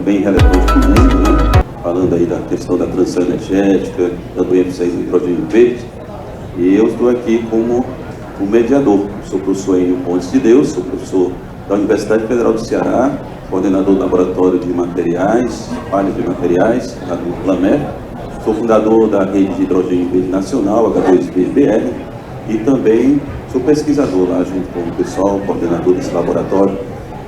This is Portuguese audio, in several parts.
bem relevante para o mundo, né? Falando aí da questão da transição energética, dando ênfase aí no hidrogênio verde. E eu estou aqui como o mediador. Sou professor Enio Pontes de Deus, sou professor da Universidade Federal do Ceará, coordenador do Laboratório de Materiais, Palhas de Materiais, do LAMER. Sou fundador da Rede de Hidrogênio Verde Nacional, H2VBR, e também sou pesquisador lá junto com o pessoal, coordenador desse laboratório.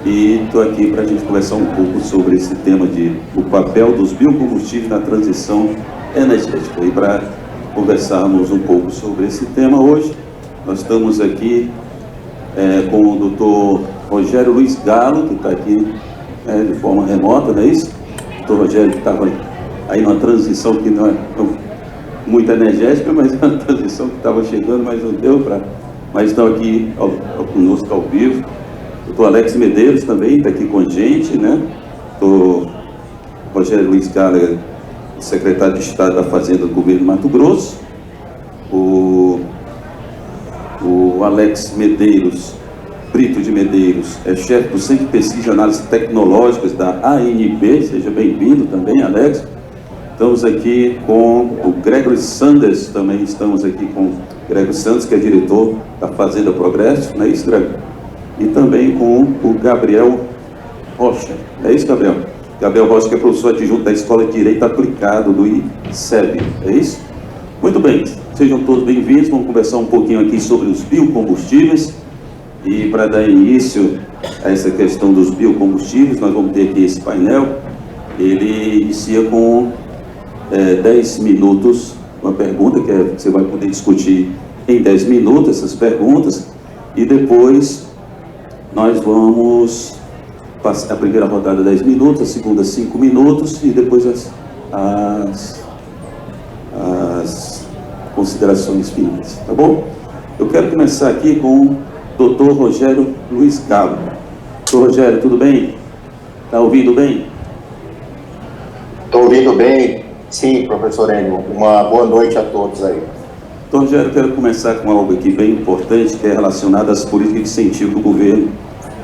E estou aqui para a gente conversar um pouco sobre esse tema de o papel dos biocombustíveis na transição energética. E para conversarmos um pouco sobre esse tema hoje, nós estamos aqui com o Dr. Rogério Luiz Galo, que está aqui de forma remota, não é isso? O Dr. Rogério que estava aí numa transição que não é muito energética, mas é uma transição que estava chegando, mas não deu para... Mas estão aqui conosco ao vivo. O Dr. Alex Medeiros também está aqui com a gente, né? O Rogério Luiz Galo, secretário de Estado da Fazenda do Governo de Mato Grosso. O Alex Medeiros, Brito de Medeiros, é chefe do Centro de Pesquisa e Análises Tecnológicas da ANP. Seja bem-vindo também, Alex. Estamos aqui com o Gregory Sanders, também estamos aqui com o Gregory Sanders, que é diretor da Fazenda Progresso, não é isso, Gregory? E também com o Gabriel Rocha, é isso, Gabriel? Gabriel Rocha, que é professor adjunto da Escola de Direito Aplicado do ICEB, é isso? Muito bem, sejam todos bem-vindos. Vamos conversar um pouquinho aqui sobre os biocombustíveis. E para dar início a essa questão dos biocombustíveis, nós vamos ter aqui esse painel. Ele inicia com 10 minutos, uma pergunta que você vai poder discutir em 10 minutos, essas perguntas, e depois nós vamos passar a primeira rodada 10 minutos, a segunda 5 minutos, e depois as considerações finais, tá bom? Eu quero começar aqui com o Dr. Rogério Luiz Galo. Dr. Rogério, tudo bem? Está ouvindo bem? Estou ouvindo bem, sim, professor Enio. Uma boa noite a todos aí. Dr. Rogério, eu quero começar com algo aqui bem importante, que é relacionado às políticas de incentivo do governo,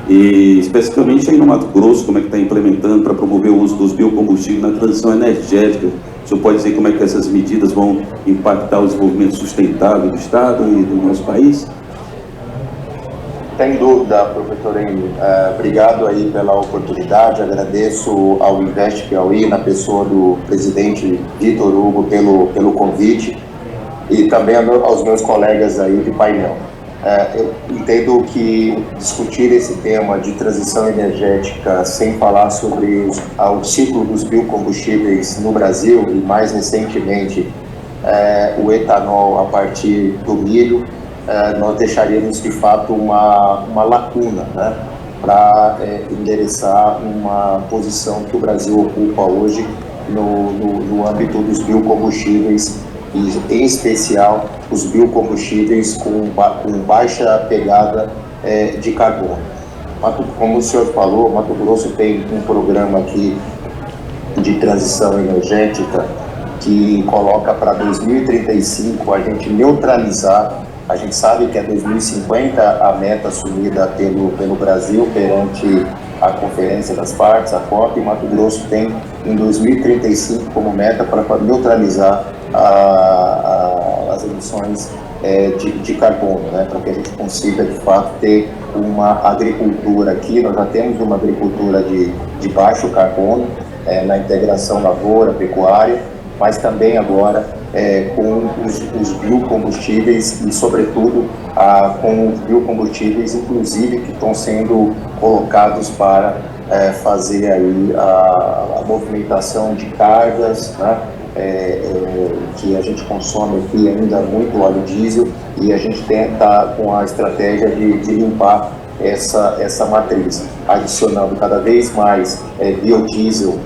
e especificamente aí no Mato Grosso, como é que está implementando para promover o uso dos biocombustíveis na transição energética. O senhor pode dizer como é que essas medidas vão impactar o desenvolvimento sustentável do Estado e do nosso país? Sem dúvida, professor Enio. Obrigado aí pela oportunidade, agradeço ao Invest Piauí, na pessoa do presidente Vitor Hugo, pelo convite, e também aos meus colegas aí de painel. Eu entendo que discutir esse tema de transição energética sem falar sobre o ciclo dos biocombustíveis no Brasil e, mais recentemente, o etanol a partir do milho, nós deixaríamos de fato uma lacuna, né, para endereçar uma posição que o Brasil ocupa hoje no âmbito dos biocombustíveis, e em especial os biocombustíveis com baixa pegada de carbono. Como o senhor falou, Mato Grosso tem um programa aqui de transição energética que coloca para 2035 a gente neutralizar. A gente sabe que é 2050 a meta assumida pelo Brasil perante a Conferência das Partes, a COP, e Mato Grosso tem em 2035 como meta para neutralizar as emissões de carbono, né, para que a gente consiga de fato ter uma agricultura aqui. Nós já temos uma agricultura de baixo carbono na integração lavoura-pecuária, mas também agora com os biocombustíveis e, sobretudo, com os biocombustíveis, inclusive, que estão sendo colocados para fazer aí a movimentação de cargas, né, que a gente consome aqui ainda muito óleo diesel, e a gente tenta com a estratégia de limpar essa matriz, adicionando cada vez mais biodiesel,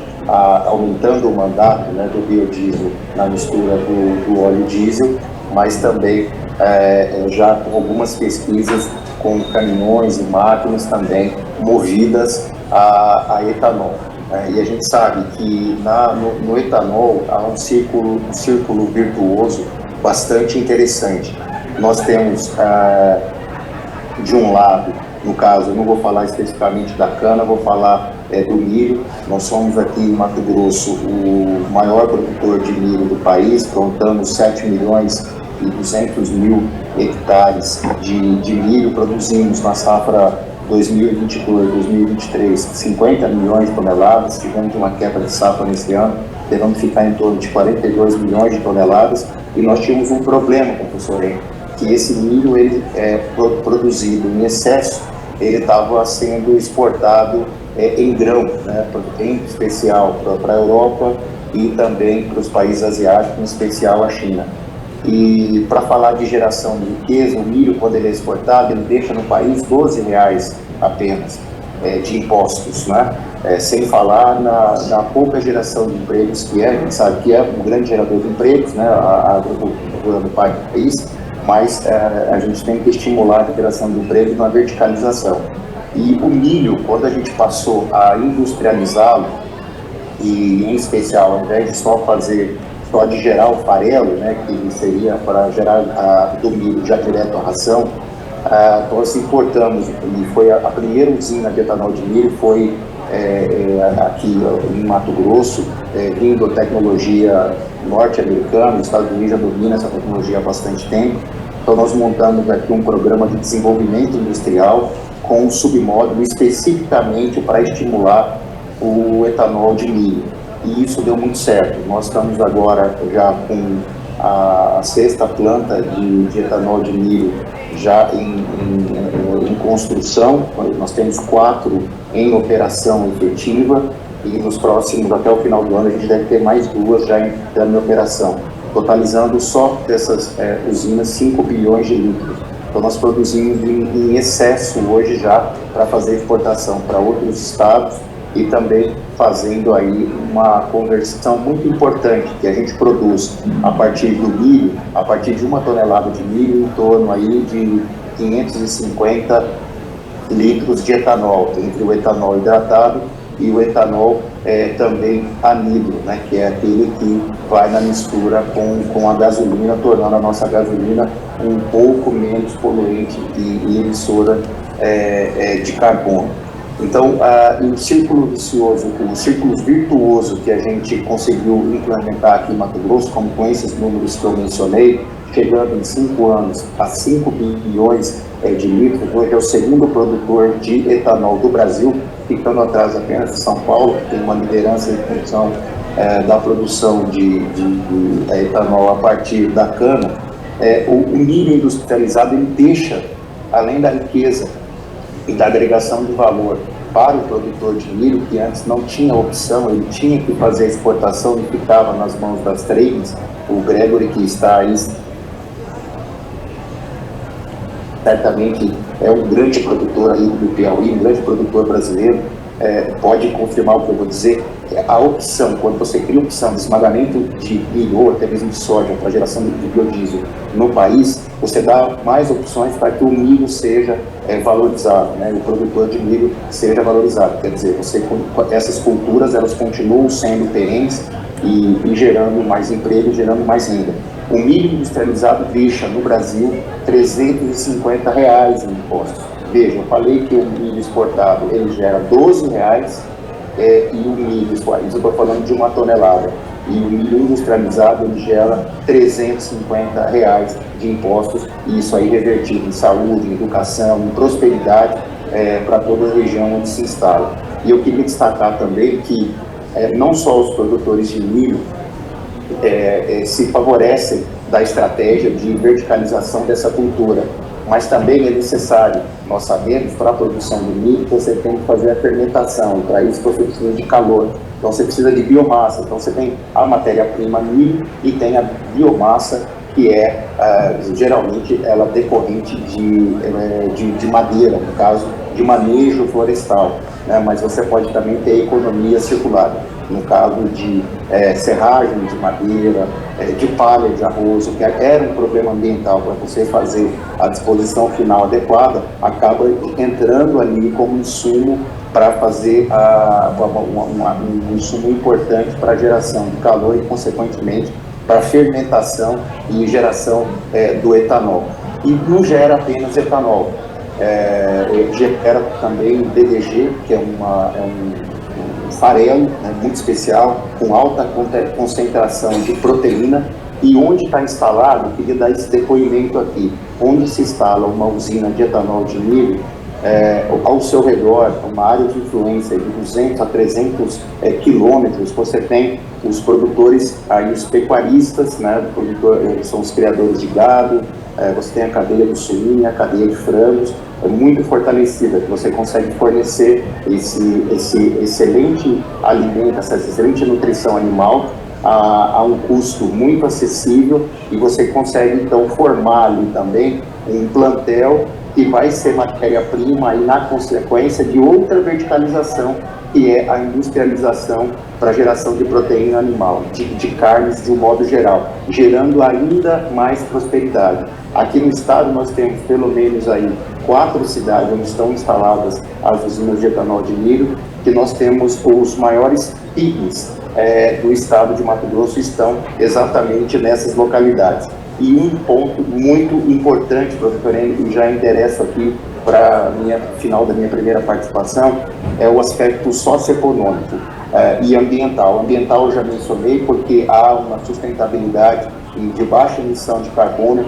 aumentando o mandato, né, do biodiesel na mistura do óleo diesel, mas também já com algumas pesquisas com caminhões e máquinas também movidas a etanol. E a gente sabe que no etanol há um círculo virtuoso bastante interessante. Nós temos, de um lado, no caso, eu não vou falar especificamente da cana, vou falar do milho. Nós somos aqui em Mato Grosso o maior produtor de milho do país, contamos 7 milhões e 200 mil hectares de milho. Produzimos na safra 2022-2023 50 milhões de toneladas, tivemos uma quebra de safra nesse ano, devemos ficar em torno de 42 milhões de toneladas, e nós tínhamos um problema, professor Henrique, que esse milho ele produzido em excesso, ele estava sendo exportado em grão, né, em especial para a Europa e também para os países asiáticos, em especial a China. E para falar de geração de riqueza, o milho, quando ele é exportado, ele deixa no país R$12 apenas de impostos, né? Sem falar na pouca geração de empregos que a gente sabe que é um grande gerador de empregos, né? A agricultura do país, mas a gente tem que estimular a geração de empregos na verticalização. E o milho, quando a gente passou a industrializá-lo, e em especial, ao invés de só de gerar o farelo, né, que seria para gerar do milho já direto à ração, nós importamos, e foi a primeira usina de etanol de milho, foi aqui em Mato Grosso, vindo a tecnologia norte-americana. Os Estados Unidos já dominam essa tecnologia há bastante tempo. Então nós montamos aqui um programa de desenvolvimento industrial com um submódulo especificamente para estimular o etanol de milho. E isso deu muito certo. Nós estamos agora já com a 6ª planta de etanol de milho já em construção. Nós temos 4 em operação efetiva, e nos próximos, até o final do ano, a gente deve ter mais 2 já entrando em operação, totalizando só dessas usinas 5 bilhões de litros. Então nós produzimos em excesso hoje já para fazer exportação para outros estados, e também fazendo aí uma conversão muito importante, que a gente produz a partir do milho, a partir de 1 tonelada de milho, em torno aí de 550 litros de etanol, entre o etanol hidratado e o etanol também anidro, né, que é aquele que vai na mistura com a gasolina, tornando a nossa gasolina um pouco menos poluente e emissora de carbono. Então, o círculo vicioso, o círculo virtuoso que a gente conseguiu implementar aqui em Mato Grosso, como com esses números que eu mencionei, chegando em 5 anos a 5 bilhões de litros, hoje é o 2º produtor de etanol do Brasil, ficando atrás apenas de São Paulo, que tem uma liderança em função da produção de etanol a partir da cana. O milho industrializado, ele deixa, além da riqueza e da agregação de valor para o produtor de milho, que antes não tinha opção, ele tinha que fazer a exportação e ficava nas mãos das tradings. O Gregory, que está aí, certamente é um grande produtor aí do Piauí, um grande produtor brasileiro, pode confirmar o que eu vou dizer. A opção, quando você cria a opção de esmagamento de milho ou até mesmo de soja para geração de biodiesel no país, você dá mais opções para que o milho seja valorizado, né? O produtor de milho seja valorizado. Quer dizer, essas culturas, elas continuam sendo perenes e gerando mais emprego, gerando mais renda. O milho industrializado deixa no Brasil R$350 em impostos. Veja, eu falei que o milho exportado ele gera R$12 e o milho, isso eu estou falando de 1 tonelada, e o milho industrializado ele gera R$350 de impostos, e isso aí revertido em saúde, em educação, em prosperidade para toda a região onde se instala. E eu queria destacar também que não só os produtores de milho se favorecem da estratégia de verticalização dessa cultura, mas também é necessário, nós sabemos, para a produção do milho, você tem que fazer a fermentação, e para isso você precisa de calor, então você precisa de biomassa, então você tem a matéria-prima milho e tem a biomassa, que geralmente ela decorrente de madeira, no caso de manejo florestal, né? Mas você pode também ter economia circular, no caso de serragem de madeira, de palha de arroz, que era um problema ambiental para você fazer a disposição final adequada, acaba entrando ali como insumo para fazer um insumo importante para a geração de calor e, consequentemente, para a fermentação e geração do etanol. E não gera apenas etanol, gera também DDG, que é farelo, né, muito especial, com alta concentração de proteína. E onde está instalado, queria dar esse depoimento aqui, onde se instala uma usina de etanol de milho, ao seu redor, uma área de influência de 200 a 300 quilômetros, você tem os produtores, aí os pecuaristas, né, são os criadores de gado, você tem a cadeia do suíno, a cadeia de frangos, muito fortalecida, que você consegue fornecer esse excelente alimento, essa excelente nutrição animal a um custo muito acessível, e você consegue então formar ali também um plantel que vai ser matéria-prima e na consequência de outra verticalização, que é a industrialização para geração de proteína animal, de carnes de um modo geral, gerando ainda mais prosperidade. Aqui no estado nós temos pelo menos aí 4 cidades onde estão instaladas as usinas de etanol de milho, que nós temos os maiores PIBs do estado de Mato Grosso estão exatamente nessas localidades. E um ponto muito importante, professor Enio, que já interessa aqui para final da minha primeira participação, é o aspecto socioeconômico e ambiental. Ambiental eu já mencionei porque há uma sustentabilidade de baixa emissão de carbono.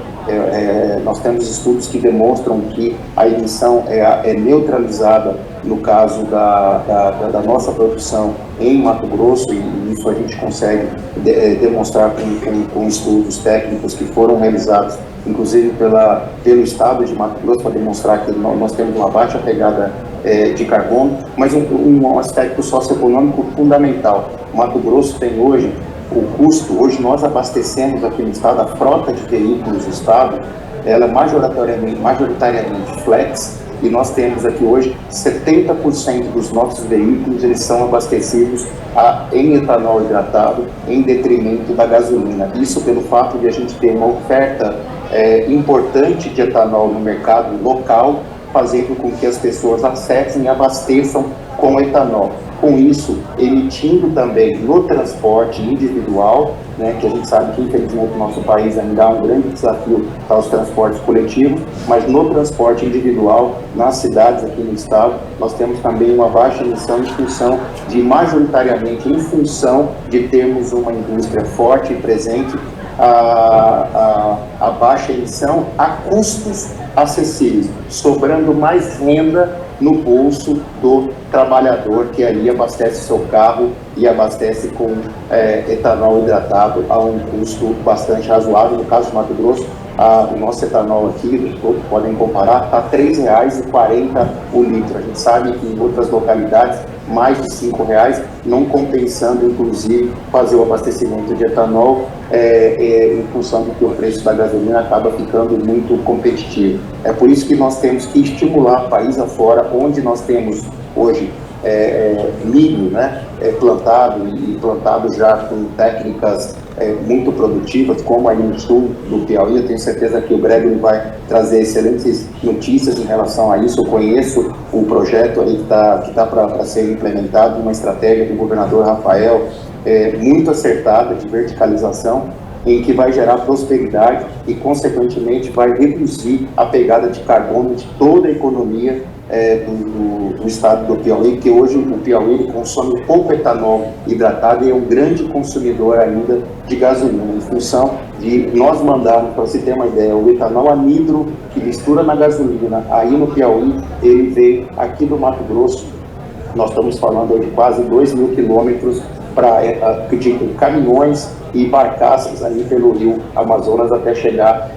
Nós temos estudos que demonstram que a emissão é neutralizada no caso da nossa produção em Mato Grosso, e isso a gente consegue demonstrar com estudos técnicos que foram realizados, inclusive pelo estado de Mato Grosso, para demonstrar que nós temos uma baixa pegada de carbono, mas um aspecto socioeconômico fundamental. Mato Grosso tem hoje o custo, hoje nós abastecemos aqui no estado, a frota de veículos do estado, ela é majoritariamente flex, e nós temos aqui hoje 70% dos nossos veículos, eles são abastecidos em etanol hidratado, em detrimento da gasolina. Isso pelo fato de a gente ter uma oferta importante de etanol no mercado local, fazendo com que as pessoas acessem e abasteçam com etanol. Com isso, emitindo também no transporte individual, né, que a gente sabe que infelizmente no nosso país ainda há um grande desafio para os transportes coletivos, mas no transporte individual, nas cidades aqui no estado, nós temos também uma baixa emissão majoritariamente em função de termos uma indústria forte e presente, a baixa emissão a custos acessíveis, sobrando mais renda no bolso do trabalhador que ali abastece seu carro e abastece com etanol hidratado a um custo bastante razoável. No caso do Mato Grosso, o nosso etanol aqui, todos podem comparar, está R$ 3,40 o litro. A gente sabe que em outras localidades, mais de R$ 5,00, não compensando, inclusive, fazer o abastecimento de etanol em função de que o preço da gasolina acaba ficando muito competitivo. É por isso que nós temos que estimular país afora, onde nós temos hoje milho, né, plantado já com técnicas muito produtivas, como aí no sul do Piauí. Eu tenho certeza que o Gregory vai trazer excelentes notícias em relação a isso. Eu conheço o projeto aí que tá para ser implementado, uma estratégia do governador Rafael, muito acertada, de verticalização, em que vai gerar prosperidade e, consequentemente, vai reduzir a pegada de carbono de toda a economia do estado do Piauí, que hoje o Piauí ele consome pouco etanol hidratado e é um grande consumidor ainda de gasolina, em função de nós mandarmos, para você ter uma ideia, o etanol anidro que mistura na gasolina, aí no Piauí, ele veio aqui do Mato Grosso. Nós estamos falando de quase 2.000 quilômetros de caminhões e barcaças ali pelo rio Amazonas até chegar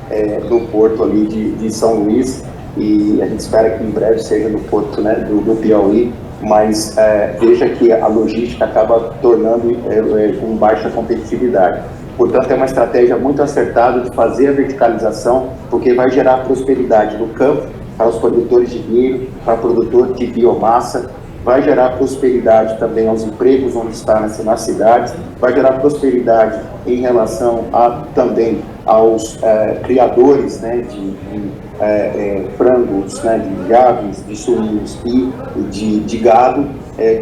no porto ali de São Luís, e a gente espera que em breve seja no porto, né, do Piauí, mas veja que a logística acaba tornando com baixa competitividade. Portanto, é uma estratégia muito acertada de fazer a verticalização, porque vai gerar prosperidade no campo para os produtores de milho, para o produtor de biomassa, vai gerar prosperidade também aos empregos onde está nas cidades, vai gerar prosperidade em relação também aos criadores, né, de frangos, né, de aves, de suínos e de gado,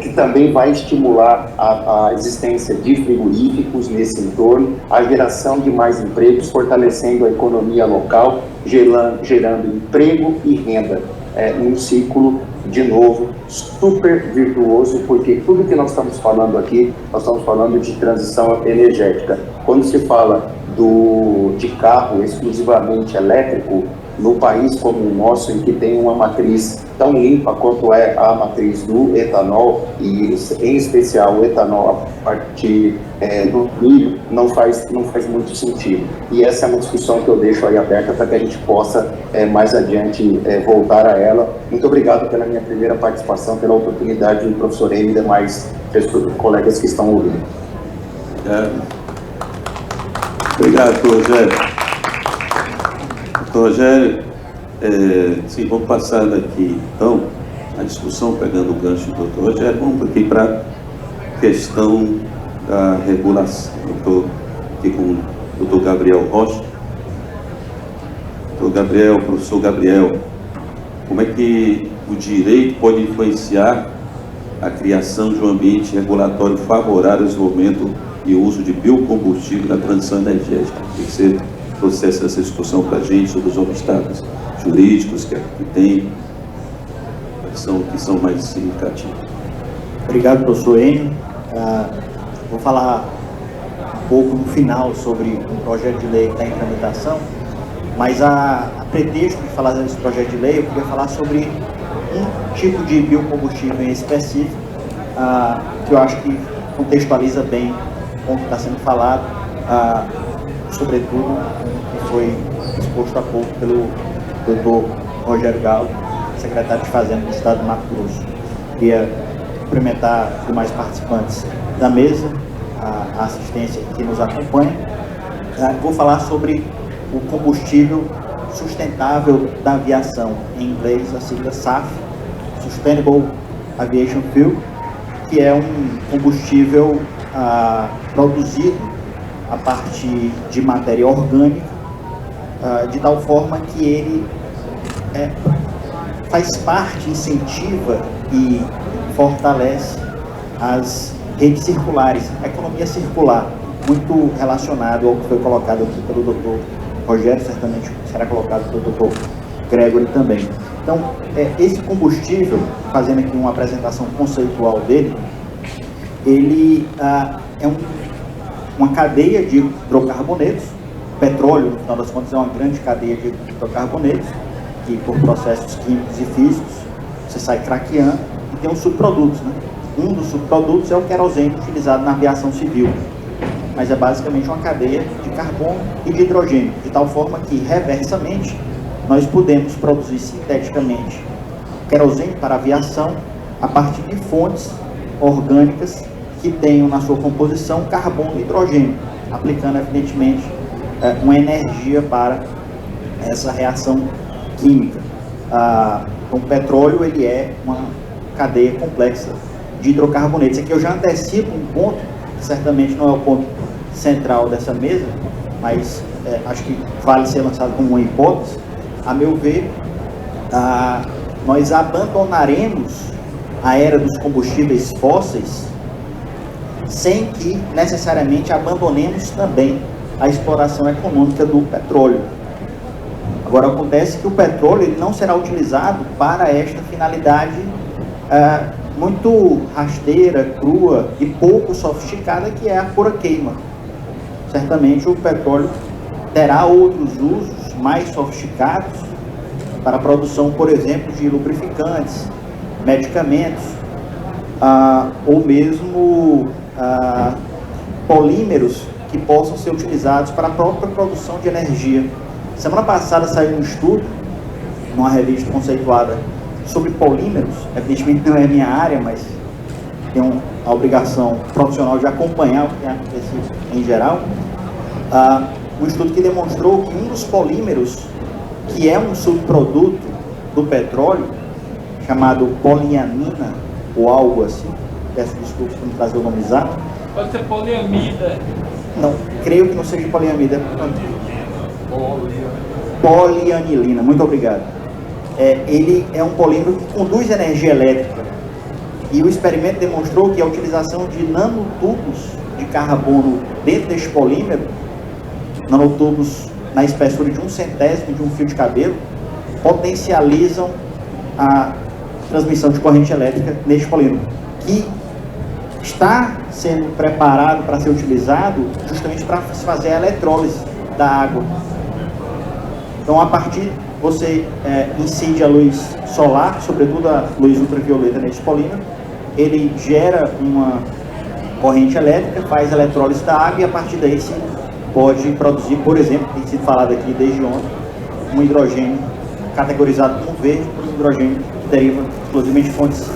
que também vai estimular a existência de frigoríficos nesse entorno, a geração de mais empregos, fortalecendo a economia local, gerando emprego e renda. num ciclo, de novo, super virtuoso, porque tudo que nós estamos falando aqui, nós estamos falando de transição energética. Quando se fala de carro exclusivamente elétrico, no país como o nosso, em que tem uma matriz tão limpa quanto é a matriz do etanol, e em especial o etanol a partir do milho, não faz muito sentido. E essa é uma discussão que eu deixo aí aberta para que a gente possa mais adiante voltar a ela. Muito obrigado pela minha primeira participação, pela oportunidade do professor Enio e demais colegas que estão ouvindo. Obrigado, Rogério. Rogério, sim, vamos passar daqui, então, a discussão, pegando o gancho do doutor Rogério, vamos aqui para a questão da regulação. Eu estou aqui com o doutor Gabriel Rocha. Doutor Gabriel, professor Gabriel, como é que o direito pode influenciar a criação de um ambiente regulatório favorável ao desenvolvimento e uso de biocombustível na transição energética? Tem que ser trouxesse essa discussão para a gente sobre os obstáculos jurídicos que tem, que são mais significativos. Obrigado, professor Enio. Vou falar um pouco no final sobre um projeto de lei que está em tramitação, mas a pretexto de falar desse projeto de lei, eu queria falar sobre um tipo de biocombustível em específico, que eu acho que contextualiza bem o que está sendo falado, sobretudo o que foi exposto há pouco pelo doutor Rogério Galo, secretário de Fazenda do Estado do Mato Grosso. Queria cumprimentar os demais participantes da mesa, a assistência que nos acompanha. Vou falar sobre o combustível sustentável da aviação, em inglês a sigla SAF, Sustainable Aviation Fuel, que é um combustível produzido a partir de matéria orgânica, de tal forma que ele faz parte, incentiva e fortalece as redes circulares, a economia circular, muito relacionado ao que foi colocado aqui pelo doutor Rogério, certamente será colocado pelo doutor Gregory também. Então, esse combustível, fazendo aqui uma apresentação conceitual dele, ele é uma cadeia de hidrocarbonetos. Petróleo, no final das contas, é uma grande cadeia de hidrocarbonetos, que por processos químicos e físicos você sai craqueando, e tem os subprodutos, né? Um dos subprodutos é o querosene utilizado na aviação civil, mas é basicamente uma cadeia de carbono e de hidrogênio, de tal forma que, reversamente, nós podemos produzir sinteticamente querosene para aviação a partir de fontes orgânicas que tenham na sua composição carbono e hidrogênio, aplicando, evidentemente, uma energia para essa reação química. O petróleo, ele é uma cadeia complexa de hidrocarbonetos. Aqui eu já antecipo um ponto, que certamente não é o ponto central dessa mesa, mas acho que vale ser lançado como uma hipótese. A meu ver, nós abandonaremos a era dos combustíveis fósseis sem que necessariamente abandonemos também a exploração econômica do petróleo. Agora, acontece que o petróleo ele não será utilizado para esta finalidade muito rasteira, crua e pouco sofisticada, que é a pura queima. Certamente o petróleo terá outros usos mais sofisticados para a produção, por exemplo, de lubrificantes, medicamentos, ou mesmo polímeros que possam ser utilizados para a própria produção de energia. Semana passada saiu um estudo, numa revista conceituada, sobre polímeros. Evidentemente não é a minha área, mas tenho a obrigação profissional de acompanhar o que tem acontecido em geral. Um estudo que demonstrou que um dos polímeros, que é um subproduto do petróleo, chamado poliamina, ou algo assim, peço desculpas por não trazer o nome exato. Pode ser poliamida. Não, creio que não seja poliamida. Polianilina, muito obrigado. Ele é um polímero que conduz energia elétrica. E o experimento demonstrou que a utilização de nanotubos de carbono dentro deste polímero, nanotubos na espessura de 1/100º de um fio de cabelo, potencializam a transmissão de corrente elétrica neste polígono, que está sendo preparado para ser utilizado justamente para se fazer a eletrólise da água. Então, a partir você incide a luz solar, sobretudo a luz ultravioleta neste polígono, ele gera uma corrente elétrica, faz a eletrólise da água e a partir daí se pode produzir, por exemplo, tem sido falado aqui desde ontem, um hidrogênio categorizado como verde, por um hidrogênio que deriva inclusive de fontes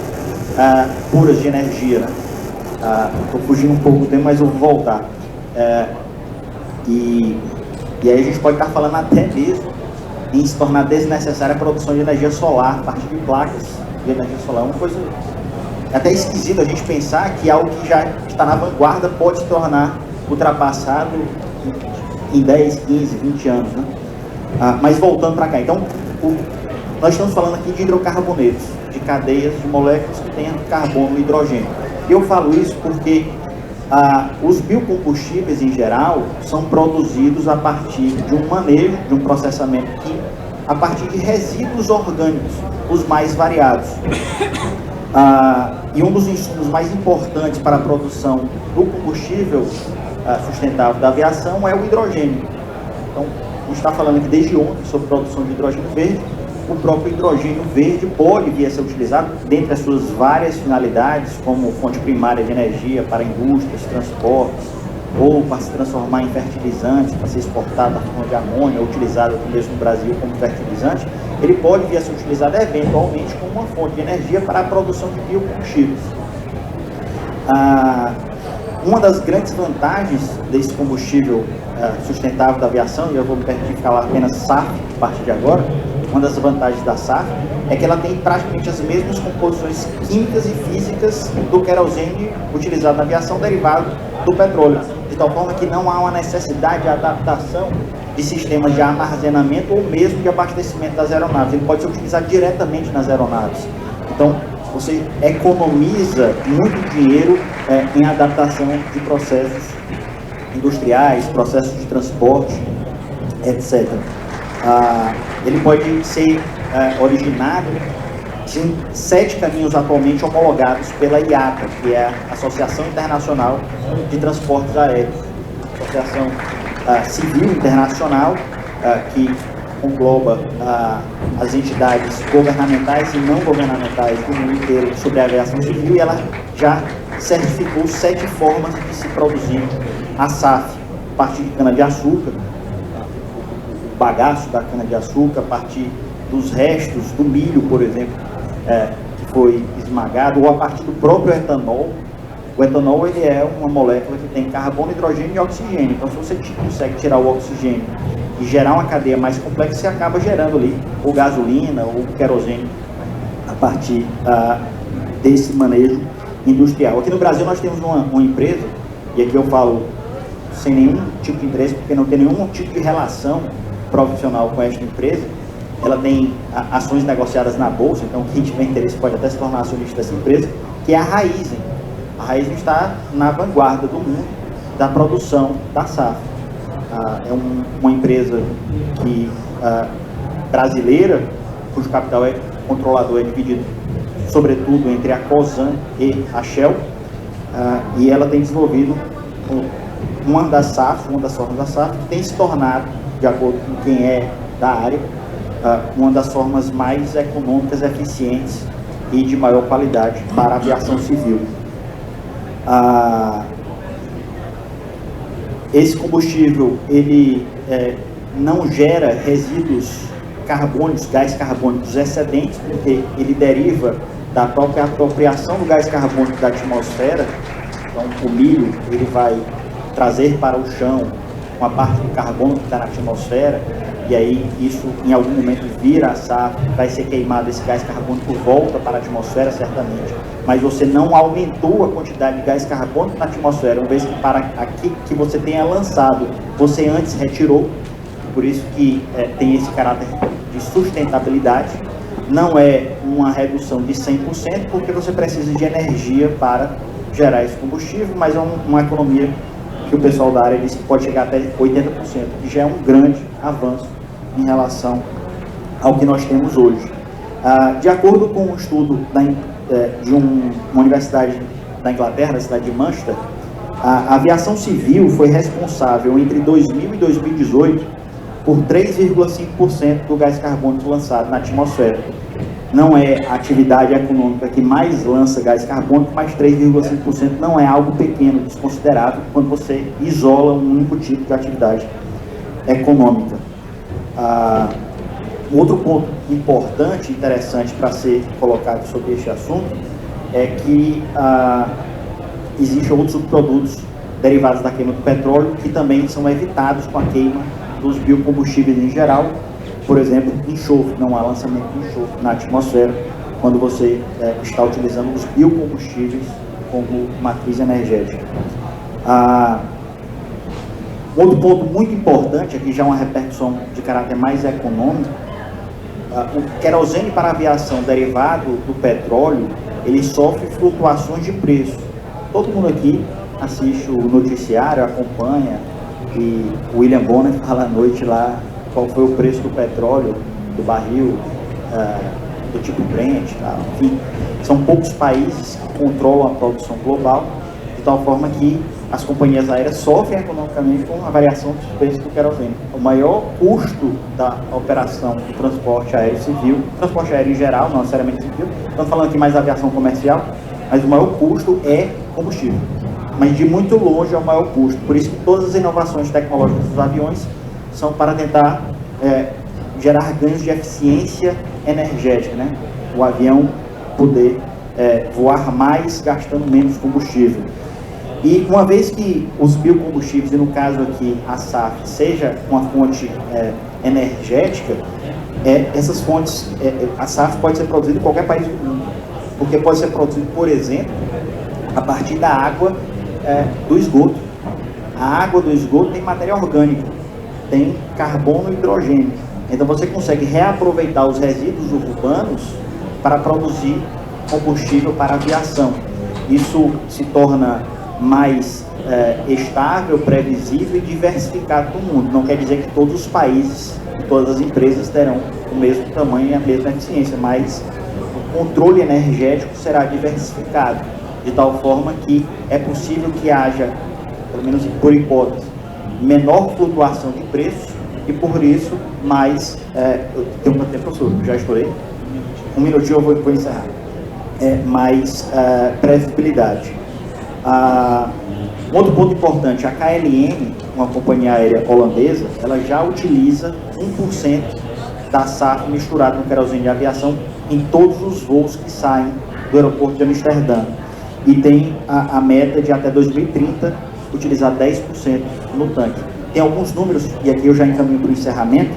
puras de energia, né? Estou fugindo um pouco do tempo, mas eu vou voltar. E aí a gente pode estar falando até mesmo em se tornar desnecessária a produção de energia solar a partir de placas de energia solar. É uma coisa até esquisita a gente pensar que algo que já está na vanguarda pode se tornar ultrapassado em 10, 15, 20 anos, né? Mas voltando para cá, então nós estamos falando aqui de hidrocarbonetos, de cadeias de moléculas que têm carbono e hidrogênio. Eu falo isso porque os biocombustíveis em geral são produzidos a partir de um manejo, de um processamento químico, a partir de resíduos orgânicos, os mais variados. E um dos insumos mais importantes para a produção do combustível sustentável da aviação é o hidrogênio. Então, a gente está falando aqui desde ontem sobre produção de hidrogênio verde. O próprio hidrogênio verde pode vir a ser utilizado dentre as suas várias finalidades, como fonte primária de energia para indústrias, transportes, ou para se transformar em fertilizantes, para ser exportado na forma de amônia, ou utilizado aqui mesmo no Brasil como fertilizante. Ele pode vir a ser utilizado eventualmente como uma fonte de energia para a produção de biocombustíveis. Uma das grandes vantagens desse combustível sustentável da aviação, e eu vou me permitir falar apenas SAF a partir de agora, uma das vantagens da SAF é que ela tem praticamente as mesmas composições químicas e físicas do querosene utilizado na aviação, derivado do petróleo, de tal forma que não há uma necessidade de adaptação de sistemas de armazenamento ou mesmo de abastecimento das aeronaves. Ele pode ser utilizado diretamente nas aeronaves. Então, você economiza muito dinheiro em adaptação de processos industriais, processos de transporte, etc. Ele pode ser originado em 7 caminhos atualmente homologados pela IATA, que é a Associação Internacional de Transportes Aéreos, Associação Civil Internacional, que engloba as entidades governamentais e não governamentais do mundo inteiro sobre a aviação civil, e ela já certificou 7 formas de se produzir a SAF, a partir de cana-de-açúcar, o bagaço da cana-de-açúcar, a partir dos restos do milho, por exemplo, que foi esmagado, ou a partir do próprio etanol. O etanol ele é uma molécula que tem carbono, hidrogênio e oxigênio. Então, se você consegue tirar o oxigênio e gerar uma cadeia mais complexa, você acaba gerando ali ou gasolina ou querosene a partir desse manejo industrial. Aqui no Brasil nós temos uma empresa, e aqui eu falo sem nenhum tipo de interesse, porque não tem nenhum tipo de relação profissional com esta empresa. Ela tem ações negociadas na bolsa, então quem tiver interesse pode até se tornar acionista dessa empresa, que é a Raízen. A Raízen está na vanguarda do mundo da produção da SAF. É uma empresa brasileira, cujo capital controlador é dividido sobretudo entre a Cosan e a Shell, e ela tem desenvolvido uma das formas da SAF, que tem se tornado, de acordo com quem é da área, uma das formas mais econômicas, eficientes e de maior qualidade para a aviação civil. Esse combustível ele não gera resíduos carbônicos, gás carbônicos excedentes, porque ele deriva da própria apropriação do gás carbônico da atmosfera. Então, o milho ele vai trazer para o chão uma parte do carbono que está na atmosfera, e aí isso em algum momento vira a SAF, vai ser queimado, esse gás carbônico volta para a atmosfera certamente, mas você não aumentou a quantidade de gás carbônico na atmosfera, uma vez que para aqui que você tenha lançado, você antes retirou, por isso que tem esse caráter de sustentabilidade. Não é uma redução de 100%, porque você precisa de energia para gerar esse combustível, mas é uma economia que o pessoal da área disse que pode chegar até 80%, que já é um grande avanço em relação ao que nós temos hoje. De acordo com um estudo de uma universidade da Inglaterra, na cidade de Manchester, a aviação civil foi responsável entre 2000 e 2018 por 3,5% do gás carbônico lançado na atmosfera. Não é a atividade econômica que mais lança gás carbônico, mas 3,5% não é algo pequeno, desconsiderável, quando você isola um único tipo de atividade econômica. Outro ponto importante, interessante para ser colocado sobre este assunto, é que existem outros subprodutos derivados da queima do petróleo que também são evitados com a queima dos biocombustíveis em geral. Por exemplo, enxofre, não há lançamento de enxofre na atmosfera quando você está utilizando os biocombustíveis como matriz energética. Outro ponto muito importante, aqui já uma repercussão de caráter mais econômico, o querosene para aviação derivado do petróleo, ele sofre flutuações de preço. Todo mundo aqui assiste o noticiário, acompanha, e o William Bonner fala à noite lá qual foi o preço do petróleo, do barril, do tipo Brent, tá? Enfim, são poucos países que controlam a produção global, de tal forma que as companhias aéreas sofrem economicamente com a variação dos preços do querosene. O maior custo da operação do transporte aéreo civil, transporte aéreo em geral, não necessariamente civil, estamos falando aqui mais da aviação comercial, mas o maior custo é combustível. Mas de muito longe é o maior custo. Por isso que todas as inovações tecnológicas dos aviões são para tentar gerar ganhos de eficiência energética, né? O avião poder voar mais gastando menos combustível. E uma vez que os biocombustíveis, e no caso aqui a SAF, seja uma fonte energética, essas fontes, a SAF pode ser produzida em qualquer país do mundo, porque pode ser produzido, por exemplo, a partir da água do esgoto. A água do esgoto tem matéria orgânica, tem carbono e hidrogênio. Então você consegue reaproveitar os resíduos urbanos para produzir combustível para a aviação. Isso se torna mais estável, previsível e diversificado no mundo. Não quer dizer que todos os países, todas as empresas terão o mesmo tamanho e a mesma eficiência, mas o controle energético será diversificado, de tal forma que é possível que haja, pelo menos por hipótese, menor flutuação de preços e por isso mais... tem um tempo, professor, já estourei? Um minutinho eu vou encerrar. Mais previsibilidade. Outro ponto importante, a KLM, uma companhia aérea holandesa, ela já utiliza 1% da SAF misturada no querosene de aviação em todos os voos que saem do aeroporto de Amsterdã. E tem a meta de até 2030 utilizar 10% no tanque. Tem alguns números, e aqui eu já encaminho para o encerramento,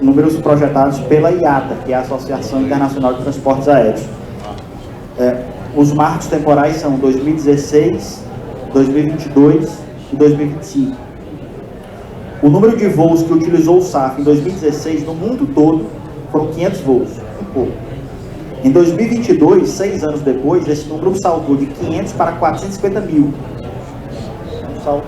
números projetados pela IATA, que é a Associação Internacional de Transportes Aéreos. Os marcos temporais são 2016, 2022 e 2025. O número de voos que utilizou o SAF em 2016 no mundo todo foram 500 voos, um pouco. Em 2022, 6 anos depois, esse número saltou de 500 para 450 mil. Um salto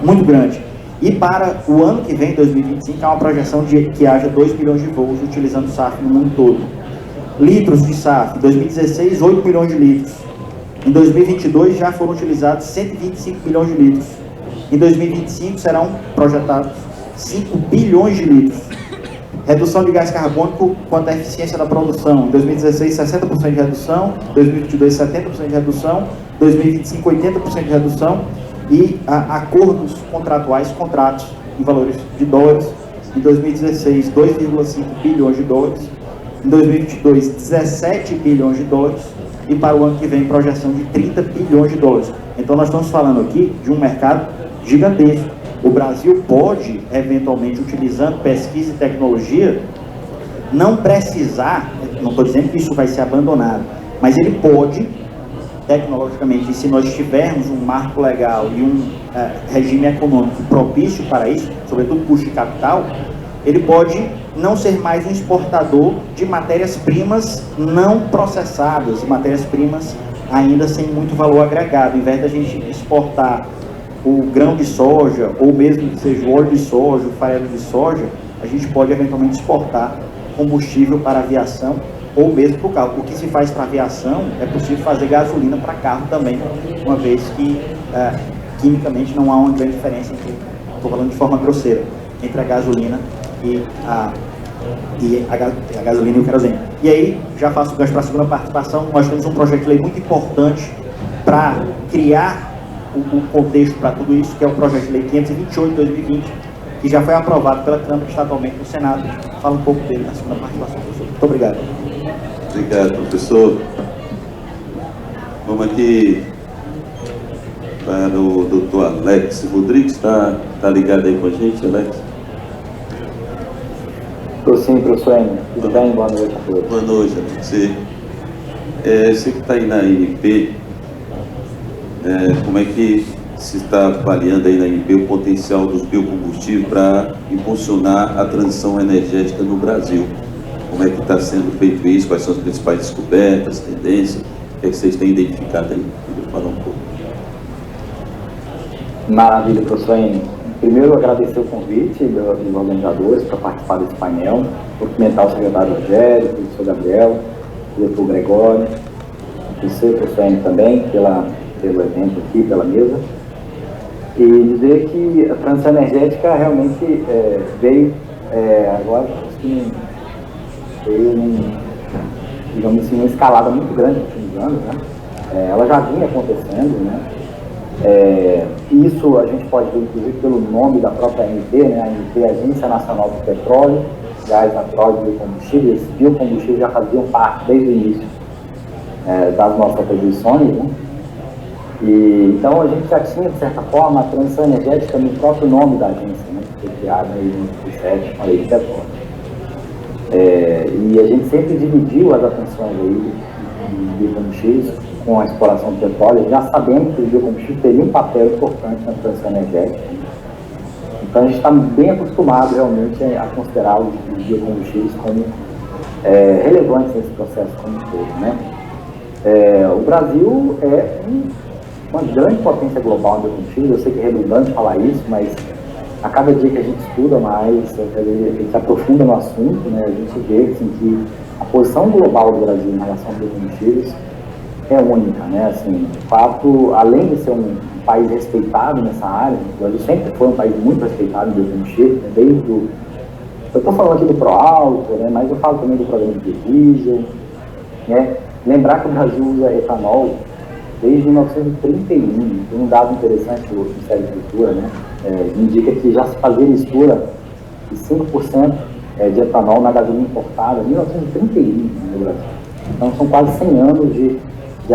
muito grande. E para o ano que vem, 2025, há uma projeção de que haja 2 milhões de voos utilizando o SAF no mundo todo. Litros de SAF, em 2016, 8 milhões de litros. Em 2022, já foram utilizados 125 milhões de litros. Em 2025, serão projetados 5 bilhões de litros. Redução de gás carbônico quanto à eficiência da produção. Em 2016, 60% de redução. Em 2022, 70% de redução. Em 2025, 80% de redução. E acordos contratuais, contratos em valores de dólares. Em 2016, 2,5 bilhões de dólares. Em 2022, 17 bilhões de dólares. E para o ano que vem, projeção de 30 bilhões de dólares. Então, nós estamos falando aqui de um mercado gigantesco. O Brasil pode, eventualmente, utilizando pesquisa e tecnologia, não precisar, não estou dizendo que isso vai ser abandonado, mas ele pode, tecnologicamente, se nós tivermos um marco legal e um regime econômico propício para isso, sobretudo custo de capital, ele pode não ser mais um exportador de matérias-primas não processadas, matérias-primas ainda sem muito valor agregado. Ao invés da gente exportar o grão de soja, ou mesmo que seja o óleo de soja, o farelo de soja, a gente pode eventualmente exportar combustível para aviação ou mesmo para o carro. O que se faz para aviação é possível fazer gasolina para carro também, uma vez que quimicamente não há uma grande diferença entre, estou falando de forma grosseira, entre a gasolina e a gasolina e o querosene. E aí, já faço o gancho para a segunda participação. Nós temos um projeto de lei muito importante para criar o contexto para tudo isso, que é o projeto de lei 528 de 2020, que já foi aprovado pela Câmara estadualmente no Senado. Fala um pouco dele na segunda participação, professor. Muito obrigado. Obrigado, professor. Vamos aqui para o doutor Alex Rodrigues. Está ligado aí com a gente, Alex? Estou sim, professor Enio. Tudo bem? Boa noite a todos. Boa noite, Alex. Você que está aí na ANP, como é que se está avaliando aí na ANP o potencial dos biocombustíveis para impulsionar a transição energética no Brasil? Como é que está sendo feito isso? Quais são as principais descobertas, tendências? O que é que vocês têm identificado aí? Vou falar um pouco. Maravilha, professor Enio. Primeiro, agradecer o convite dos organizadores para participar desse painel, cumprimentar o secretário Rogério, o professor Gabriel, o doutor Gregório, o professor Enio também, pelo evento aqui, pela mesa, e dizer que a transição energética realmente veio agora, digamos assim, uma escalada muito grande nos últimos anos, né? Ela já vinha acontecendo, né? Isso a gente pode ver, inclusive, pelo nome da própria ANP, né? A ANP é a Agência Nacional do Petróleo, Gás Natural e Biocombustíveis. Esses biocombustíveis já faziam parte desde o início das nossas atribuições, né? E, então a gente já tinha, de certa forma, a transição energética no próprio nome da agência, né? Que foi criada aí em 2007 com a lei de petróleo. E a gente sempre dividiu as atenções aí de biocombustíveis com a exploração do petróleo, já sabendo que os biocombustíveis teriam um papel importante na transição energética. Então a gente está bem acostumado realmente a considerar os biocombustíveis como relevantes nesse processo como um todo, né? O Brasil é uma grande potência global em biocombustíveis. Eu sei que é redundante falar isso, mas a cada dia que a gente estuda mais, a gente se aprofunda no assunto, né? A gente vê assim, que a posição global do Brasil em relação aos biocombustíveis é única, né? Assim, de fato, além de ser um país respeitado nessa área, o Brasil sempre foi um país muito respeitado em biocombustíveis, né? Desde eu estou falando aqui do Proalto, né? Mas eu falo também do programa de biodiesel, né? Lembrar que o Brasil usa etanol desde 1931, tem um dado interessante do Ministério da Agricultura, né? Indica que já se fazia mistura de 5% de etanol na gasolina importada em 1931 no Brasil. Então são quase 100 anos de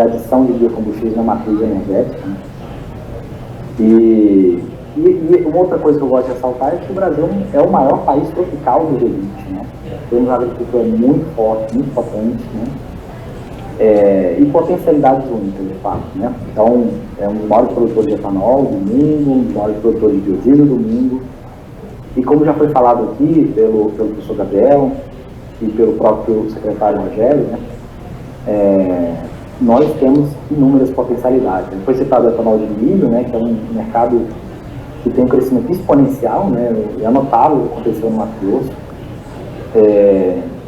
adição de biocombustíveis na matriz energética, né? E uma outra coisa que eu gosto de ressaltar é que o Brasil é o maior país tropical do G20, né? Temos uma agricultura muito forte, muito potente, né? E potencialidades únicas, de fato, né? Então, é um dos maiores produtores de etanol do mundo, um dos maiores produtores de biodiesel do mundo. E como já foi falado aqui pelo professor Gabriel e pelo próprio secretário Rogério, né? Nós temos inúmeras potencialidades. Foi citado o etanol de milho, né? Que é um mercado que tem um crescimento exponencial, né? É notável o que aconteceu no Mato Grosso.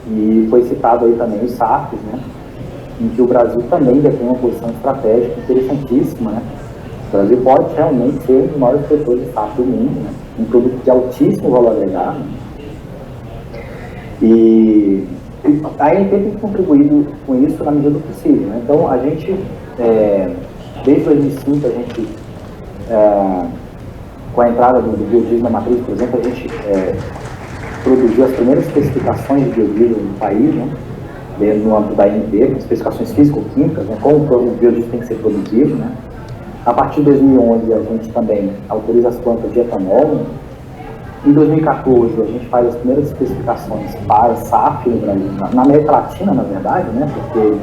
E foi citado aí também os SAFs, né? Em que o Brasil também detém uma posição estratégica interessantíssima, né? O Brasil pode realmente ser um dos maiores produtores de SAF do mundo, né? Um produto de altíssimo valor agregado. E a ANP tem contribuído com isso na medida do possível, né? Então, a gente, desde 2005, a gente, com a entrada do biodiesel na matriz, por exemplo, a gente produziu as primeiras especificações de biodiesel no país, né? No âmbito da ANP, especificações físico-químicas, né? Como o biodiesel tem que ser produzido, né? A partir de 2011, a gente também autoriza as plantas de etanol, né? Em 2014, a gente faz as primeiras especificações para SAF no Brasil, na América Latina, na verdade, né? Porque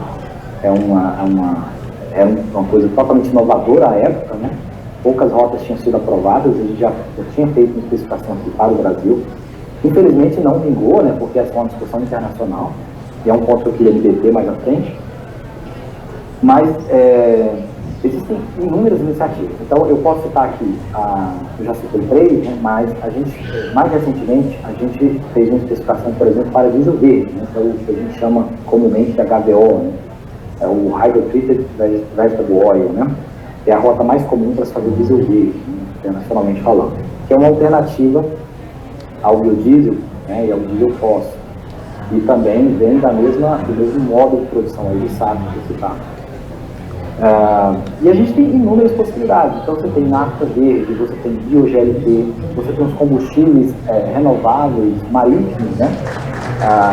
é uma coisa totalmente inovadora à época, né? Poucas rotas tinham sido aprovadas, a gente já tinha feito uma especificação aqui para o Brasil. Infelizmente não vingou, né? Porque essa é uma discussão internacional, e é um ponto que eu queria me deter mais à frente. Mas existem inúmeras iniciativas. Então, eu posso citar aqui, eu já citei 3, né, mas mais recentemente, a gente fez uma especificação, por exemplo, para diesel verde, né, que é o que a gente chama comumente de HVO, né, é o Hydrotreated Vegetable Oil, né, que é a rota mais comum para se fazer diesel verde, né, internacionalmente falando, que é uma alternativa ao biodiesel, né, e ao diesel fóssil. E também vem do mesmo modo de produção aí de saco que citar. E a gente tem inúmeras possibilidades. Então você tem nafta verde, você tem bio-GLP, você tem os combustíveis renováveis marítimos, né?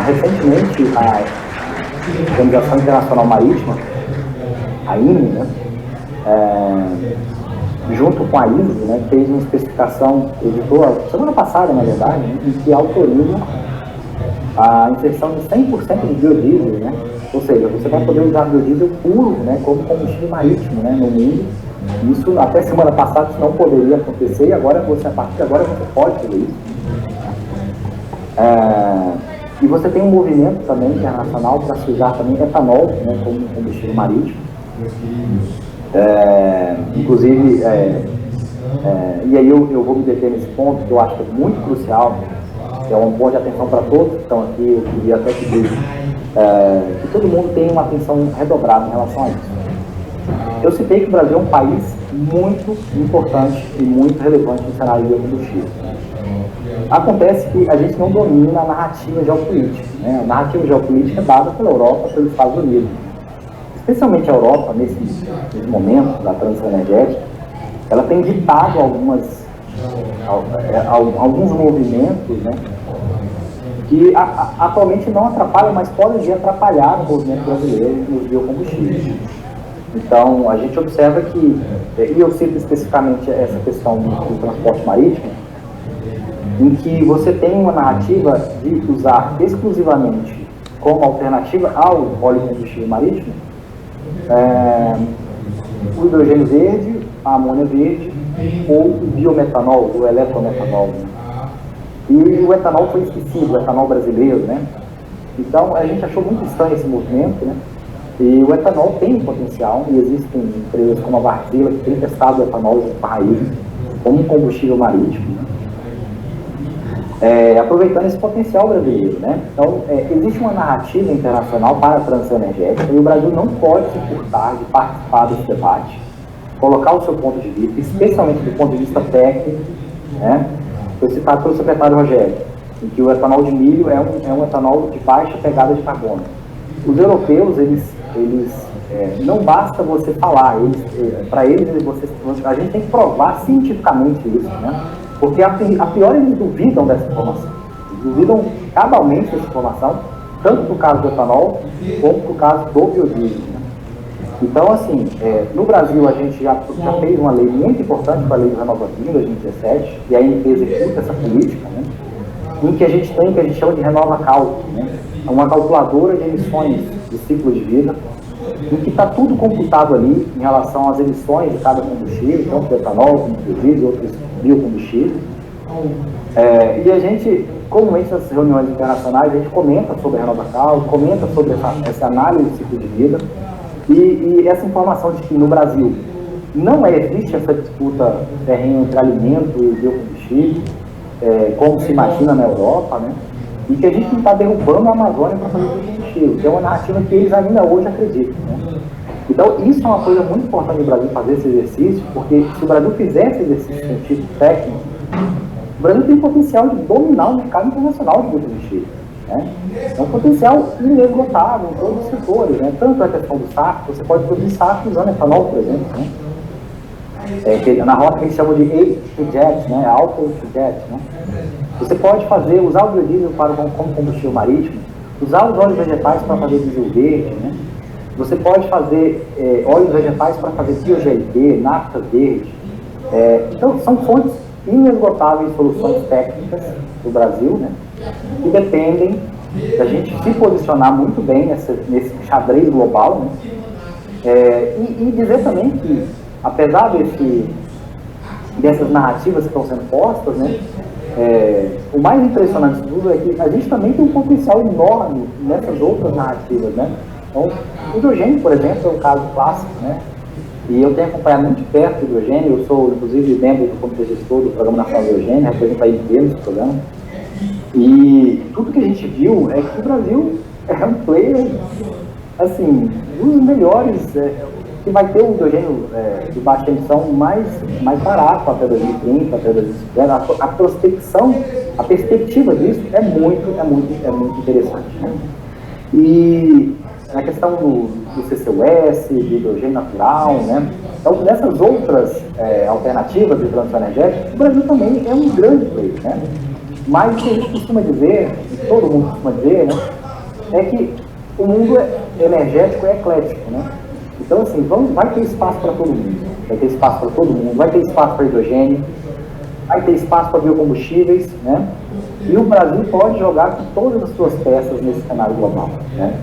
Recentemente a Organização Internacional Marítima, a IME, né? Junto com a ISO, né, fez uma especificação, editou semana passada, na verdade, né, em que autoriza a inserção de 100% de biodiesel, né? Ou seja, você vai poder usar biodiesel puro, né, como combustível marítimo, né, no mundo. Isso até semana passada isso não poderia acontecer, e agora a partir de agora você pode fazer isso. E você tem um movimento também internacional para se usar também etanol, né, como combustível marítimo. Inclusive, e aí eu vou me deter nesse ponto que eu acho que é muito crucial, que é um ponto de atenção para todos que estão aqui. Eu queria até pedir que todo mundo tenha uma atenção redobrada em relação a isso. Eu citei que o Brasil é um país muito importante e muito relevante no cenário de biocombustível. Acontece que a gente não domina a narrativa geopolítica, né? A narrativa geopolítica é dada pela Europa, pelos Estados Unidos. Especialmente a Europa, nesse momento da transição energética, ela tem ditado alguns movimentos, né, que atualmente não atrapalham, mas podem vir atrapalhar o movimento brasileiro nos biocombustíveis. Então, a gente observa que, e eu cito especificamente essa questão do transporte marítimo, em que você tem uma narrativa de usar exclusivamente como alternativa ao óleo combustível marítimo o hidrogênio verde, a amônia verde ou o biometanol, o eletrometanol. E o etanol foi esquecido, o etanol brasileiro, né? Então a gente achou muito estranho esse movimento, né? E o etanol tem potencial, e existem empresas como a Wärtsilä que tem testado o etanol junto com a raiz como um combustível marítimo, né? Aproveitando esse potencial brasileiro, né? Então, existe uma narrativa internacional para a transição energética e o Brasil não pode se furtar de participar desse debate, colocar o seu ponto de vista, especialmente do ponto de vista técnico, né? Foi citado pelo secretário Rogério, em que o etanol de milho é um etanol de baixa pegada de carbono. Os europeus, eles não basta você falar, para eles, a gente tem que provar cientificamente isso, né? Porque a priori eles duvidam dessa informação, eles duvidam cabalmente dessa informação, tanto no caso do etanol, como no caso do biodiesel, né? Então, assim, no Brasil a gente já fez uma lei muito importante, que é a Lei do Renovabil, 2017, e a ANP executa essa política, né? Em que a gente tem o que a gente chama de RenovaCalc, né? É uma calculadora de emissões de ciclo de vida, em que está tudo computado ali em relação às emissões de cada combustível, tanto do etanol como do biodiesel e outros biocombustíveis. E a gente, comumente nas reuniões internacionais, a gente comenta sobre a RenovaCalc, comenta sobre essa análise de ciclo de vida, e essa informação de que no Brasil não existe essa disputa ferrenha entre alimento e biocombustível, como se imagina na Europa, né? E que a gente não está derrubando a Amazônia para fazer biocombustível, que é uma narrativa que eles ainda hoje acreditam, né? Então, isso é uma coisa muito importante do Brasil fazer esse exercício, porque se o Brasil fizer esse exercício científico técnico, o Brasil tem potencial de dominar o mercado internacional de biocombustível, né? É um potencial inesgotável em todos os setores, né? Tanto a questão do saco, você pode produzir saco usando etanol, por exemplo, né? Na rota que eles chamam de A-to-Jet, né? Auto-to-Jet, né? Você pode usar o biodiesel como combustível marítimo, usar os óleos vegetais para fazer diesel verde, né? Você pode fazer óleos vegetais para fazer bio-GLP, nafta verde. Então, são fontes inesgotáveis de soluções técnicas do Brasil, né? Que dependem da gente se posicionar muito bem nesse xadrez global, né? E dizer também que, apesar dessas narrativas que estão sendo postas, né? O mais impressionante de tudo é que a gente também tem um potencial enorme nessas outras narrativas, né? Então, o hidrogênio, por exemplo, é um caso clássico, né? E eu tenho acompanhado muito de perto o hidrogênio. Eu sou, inclusive, membro do Comitê Gestor do Programa Nacional de Hidrogênio, represento a IBM nesse programa. E tudo que a gente viu é que o Brasil é um player, assim, um dos melhores, que vai ter o hidrogênio de baixa emissão mais barato até 2030, até 2050. A prospecção, a perspectiva disso é muito interessante, né? E na questão do CCUS, de hidrogênio natural, né? Então, nessas outras alternativas de transição energética, o Brasil também é um grande player, né? Mas o que a gente costuma dizer, todo mundo costuma dizer, né, é que o mundo energético é eclético, né? Então, assim, vai ter espaço para todo mundo, vai ter espaço para hidrogênio, vai ter espaço para biocombustíveis, né? E o Brasil pode jogar com todas as suas peças nesse cenário global, né?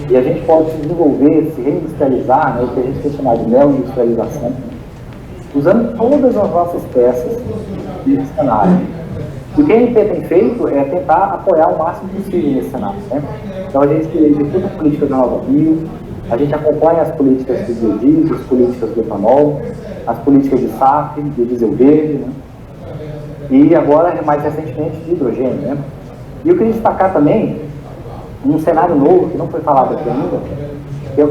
E a gente pode se desenvolver, se reindustrializar, né, o que a gente tem chamado de neo-industrialização, usando todas as nossas peças nesse cenário. E o que a ANP tem feito é tentar apoiar o máximo possível nesse cenário, né? Então a gente executa políticas da Nova Bio, a gente acompanha as políticas do biodiesel, as políticas do etanol, as políticas de SAF, de diesel verde, né? E agora, mais recentemente, de hidrogênio, né? E eu queria destacar também um cenário novo, que não foi falado aqui ainda, que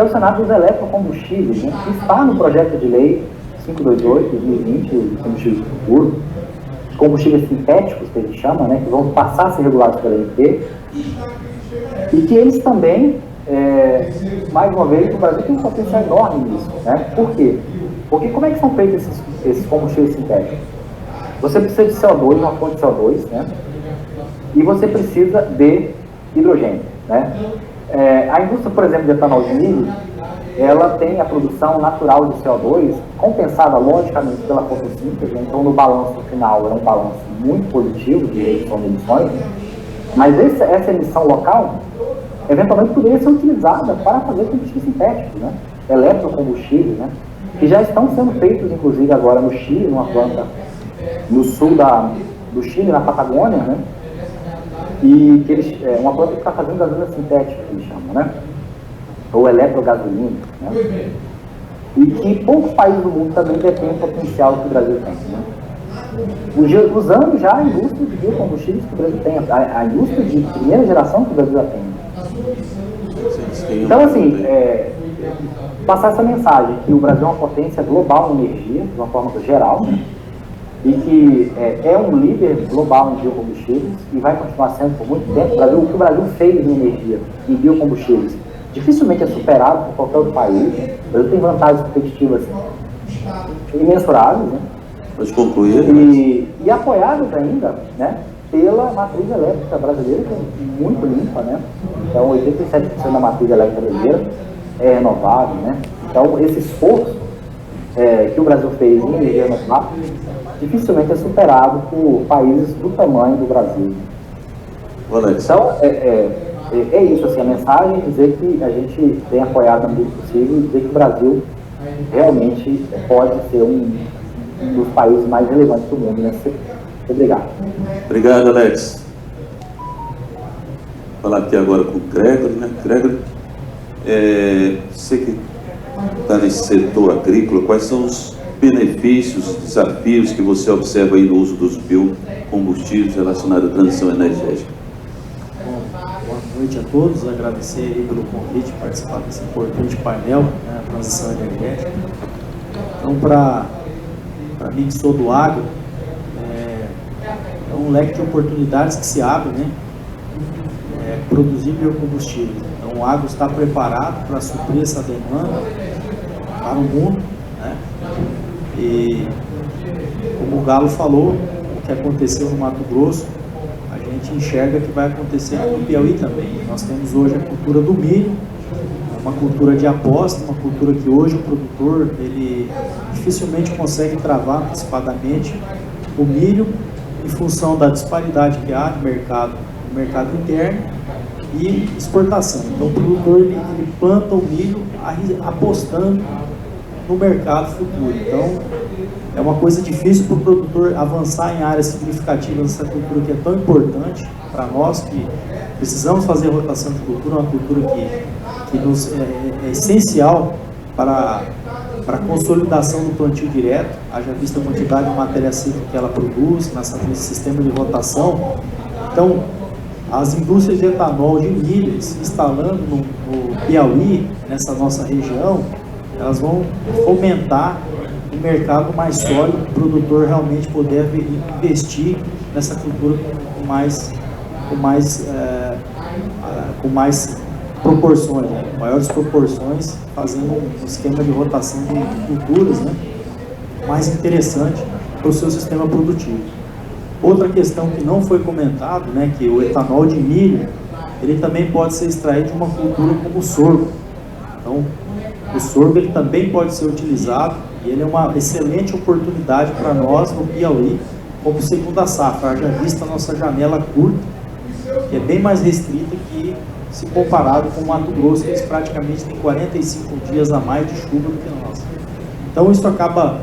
é o cenário dos eletrocombustíveis, né? Que está no projeto de lei 528/2020, o combustível futuro, os combustíveis sintéticos, que a gente chama, né? Que vão passar a ser regulados pela ANP, e que eles também, mais uma vez, o Brasil tem um potencial enorme nisso, né? Por quê? Porque como é que são feitos esses combustíveis sintéticos? Você precisa de CO2, uma fonte de CO2, né? E você precisa de hidrogênio, né? A indústria, por exemplo, de etanol de milho, ela tem a produção natural de CO2 compensada, logicamente, pela fotossíntese, né? Então, no balanço final, é um balanço muito positivo de redução de emissões, mas essa emissão local, eventualmente, poderia ser utilizada para fazer combustíveis sintéticos, né? Eletrocombustíveis, né? Que já estão sendo feitos, inclusive, agora no Chile, numa planta no sul do Chile, na Patagônia, né? E que uma planta que está fazendo gasolina sintética, que eles chamam, né? Ou eletrogasolina, né? E que poucos países do mundo também detêm o potencial que o Brasil tem, né? Usando já a indústria de biocombustíveis que o Brasil tem, a indústria de primeira geração que o Brasil já tem. Então, assim, passar essa mensagem que o Brasil é uma potência global em energia, de uma forma geral, né? E que é um líder global em biocombustíveis e vai continuar sendo por muito tempo. O que o Brasil fez em energia, em biocombustíveis, dificilmente é superado por qualquer outro país. O Brasil tem vantagens competitivas imensuráveis, né? Pode concluir. E apoiadas ainda, né, pela matriz elétrica brasileira, que é muito limpa, né? Então, 87% da matriz elétrica brasileira é renovável, né? Então, esse esforço que o Brasil fez em energia renovável dificilmente é superado por países do tamanho do Brasil. Então, é isso, assim, a mensagem é dizer que a gente tem apoiado na medida possível e dizer que o Brasil realmente pode ser um dos países mais relevantes do mundo nesse setor. Obrigado. Obrigado, Alex. Vou falar aqui agora com o Gregory, né? Gregory, você que está nesse setor agrícola, quais são os benefícios, desafios que você observa aí no uso dos biocombustíveis relacionados à transição energética? Bom, boa noite a todos, agradecer aí pelo convite de participar desse importante painel, né, transição energética. Então, para mim que sou do agro, é um leque de oportunidades que se abre, né, produzir biocombustíveis. Então, o agro está preparado para suprir essa demanda para o mundo, né? E como o Galo falou, o que aconteceu no Mato Grosso, a gente enxerga que vai acontecer no Piauí também. Nós temos hoje a cultura do milho, uma cultura de aposta, uma cultura que hoje o produtor ele dificilmente consegue travar antecipadamente o milho em função da disparidade que há no mercado interno e exportação. Então o produtor ele planta o milho apostando no mercado futuro. Então é uma coisa difícil para o produtor avançar em áreas significativas dessa cultura que é tão importante para nós, que precisamos fazer a rotação de cultura, uma cultura que nos é essencial para para a consolidação do plantio direto, haja vista a quantidade de matéria seca que ela produz nesse sistema de rotação. Então, as indústrias de etanol de milho se instalando no Piauí, nessa nossa região, elas vão fomentar um mercado mais sólido, para o produtor realmente poder investir nessa cultura com mais proporções, né? Maiores proporções, fazendo um esquema de rotação de culturas, né? Mais interessante para o seu sistema produtivo. Outra questão que não foi comentado, né, que o etanol de milho, ele também pode ser extraído de uma cultura como o sorgo. Então, o sorgo ele também pode ser utilizado e ele é uma excelente oportunidade para nós no Piauí, como segunda safra, haja vista a nossa janela curta, que é bem mais restrita que se comparado com o Mato Grosso, que eles praticamente têm 45 dias a mais de chuva do que nós. Então isso acaba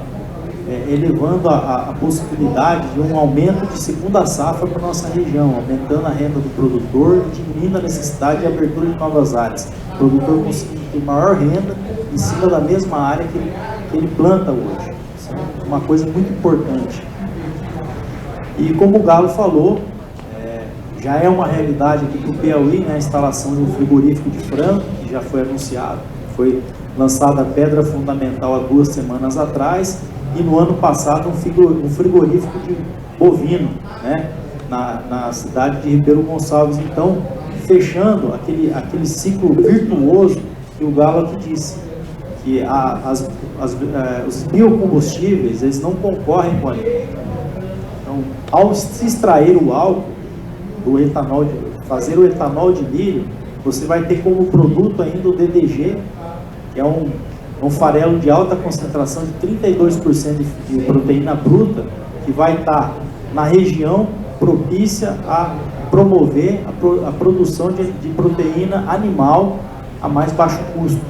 elevando a possibilidade de um aumento de segunda safra para a nossa região, aumentando a renda do produtor e diminuindo a necessidade de abertura de novas áreas. O produtor conseguindo ter maior renda em cima da mesma área que ele planta hoje. Isso é uma coisa muito importante. E como o Galo falou, já é uma realidade aqui para o Piauí, né, a instalação de um frigorífico de frango, que já foi anunciado, foi lançada a pedra fundamental há 2 semanas atrás, e no ano passado um frigorífico de bovino, né, na cidade de Ribeiro Gonçalves. Então, fechando aquele ciclo virtuoso que o Galo aqui disse, que os biocombustíveis, eles não concorrem com a alimento. Então, ao se extrair o álcool do etanol, fazer o etanol de milho, você vai ter como produto ainda o DDG, que é um farelo de alta concentração de 32% de proteína bruta, que vai estar na região propícia a promover a produção de proteína animal a mais baixo custo.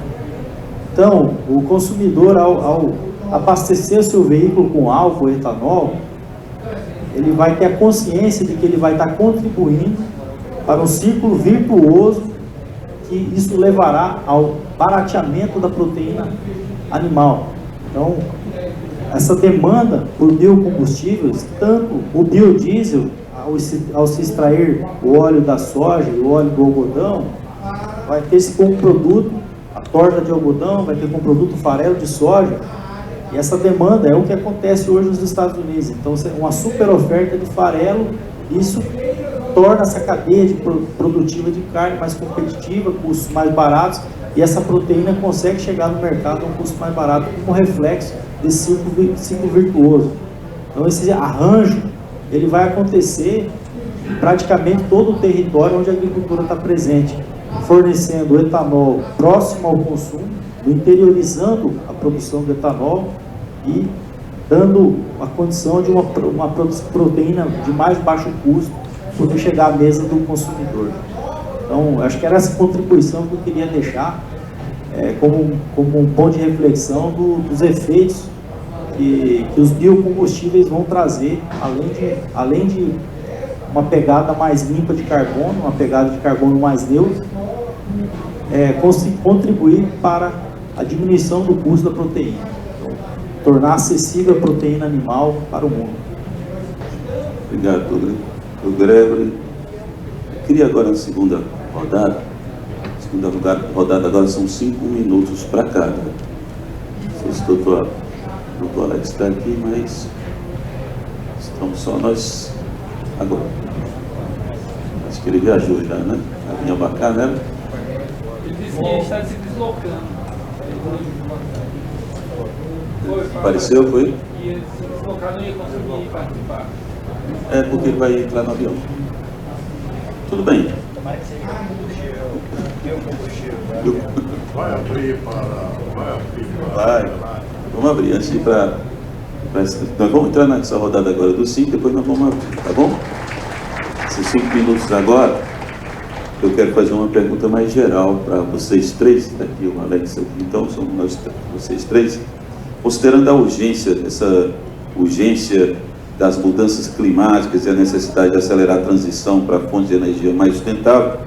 Então, o consumidor, ao abastecer seu veículo com álcool, etanol, ele vai ter a consciência de que ele vai estar contribuindo para um ciclo virtuoso, que isso levará ao barateamento da proteína animal. Então, essa demanda por biocombustíveis, tanto o biodiesel, ao se extrair o óleo da soja e o óleo do algodão, vai ter esse como produto, a torta de algodão, vai ter como produto o farelo de soja. E essa demanda é o que acontece hoje nos Estados Unidos. Então, uma super oferta de farelo, isso torna essa cadeia produtiva de carne mais competitiva, custos mais baratos, e essa proteína consegue chegar no mercado a um custo mais barato, como reflexo desse ciclo virtuoso. Então, esse arranjo, ele vai acontecer em praticamente todo o território onde a agricultura está presente, fornecendo etanol próximo ao consumo, interiorizando a produção do etanol e dando a condição de uma proteína de mais baixo custo poder chegar à mesa do consumidor. Então, acho que era essa contribuição que eu queria deixar como um ponto de reflexão dos efeitos que os biocombustíveis vão trazer, além de uma pegada mais limpa de carbono, uma pegada de carbono mais neutra, contribuir para a diminuição do custo da proteína, então, tornar acessível a proteína animal para o mundo. Obrigado, doutor Gregory. Eu queria agora a segunda rodada. Rodada agora são 5 minutos para cada. Não sei se o doutor Alex está aqui, mas estamos só nós agora. Acho que ele viajou já, né? A vinha abacar, né? Ele disse que está se deslocando. Apareceu, foi? E ele se deslocar não ia conseguir participar. É porque ele vai entrar no avião. Tudo bem. Vai abrir para. Vai. Vamos abrir. Antes de ir para. Nós vamos entrar nessa rodada agora do 5, depois nós vamos abrir, tá bom? Esses 5 minutos agora, eu quero fazer uma pergunta mais geral para vocês três, daqui o Alex aqui, então somos nós, vocês três, considerando a urgência, essa urgência das mudanças climáticas e a necessidade de acelerar a transição para fontes de energia mais sustentável,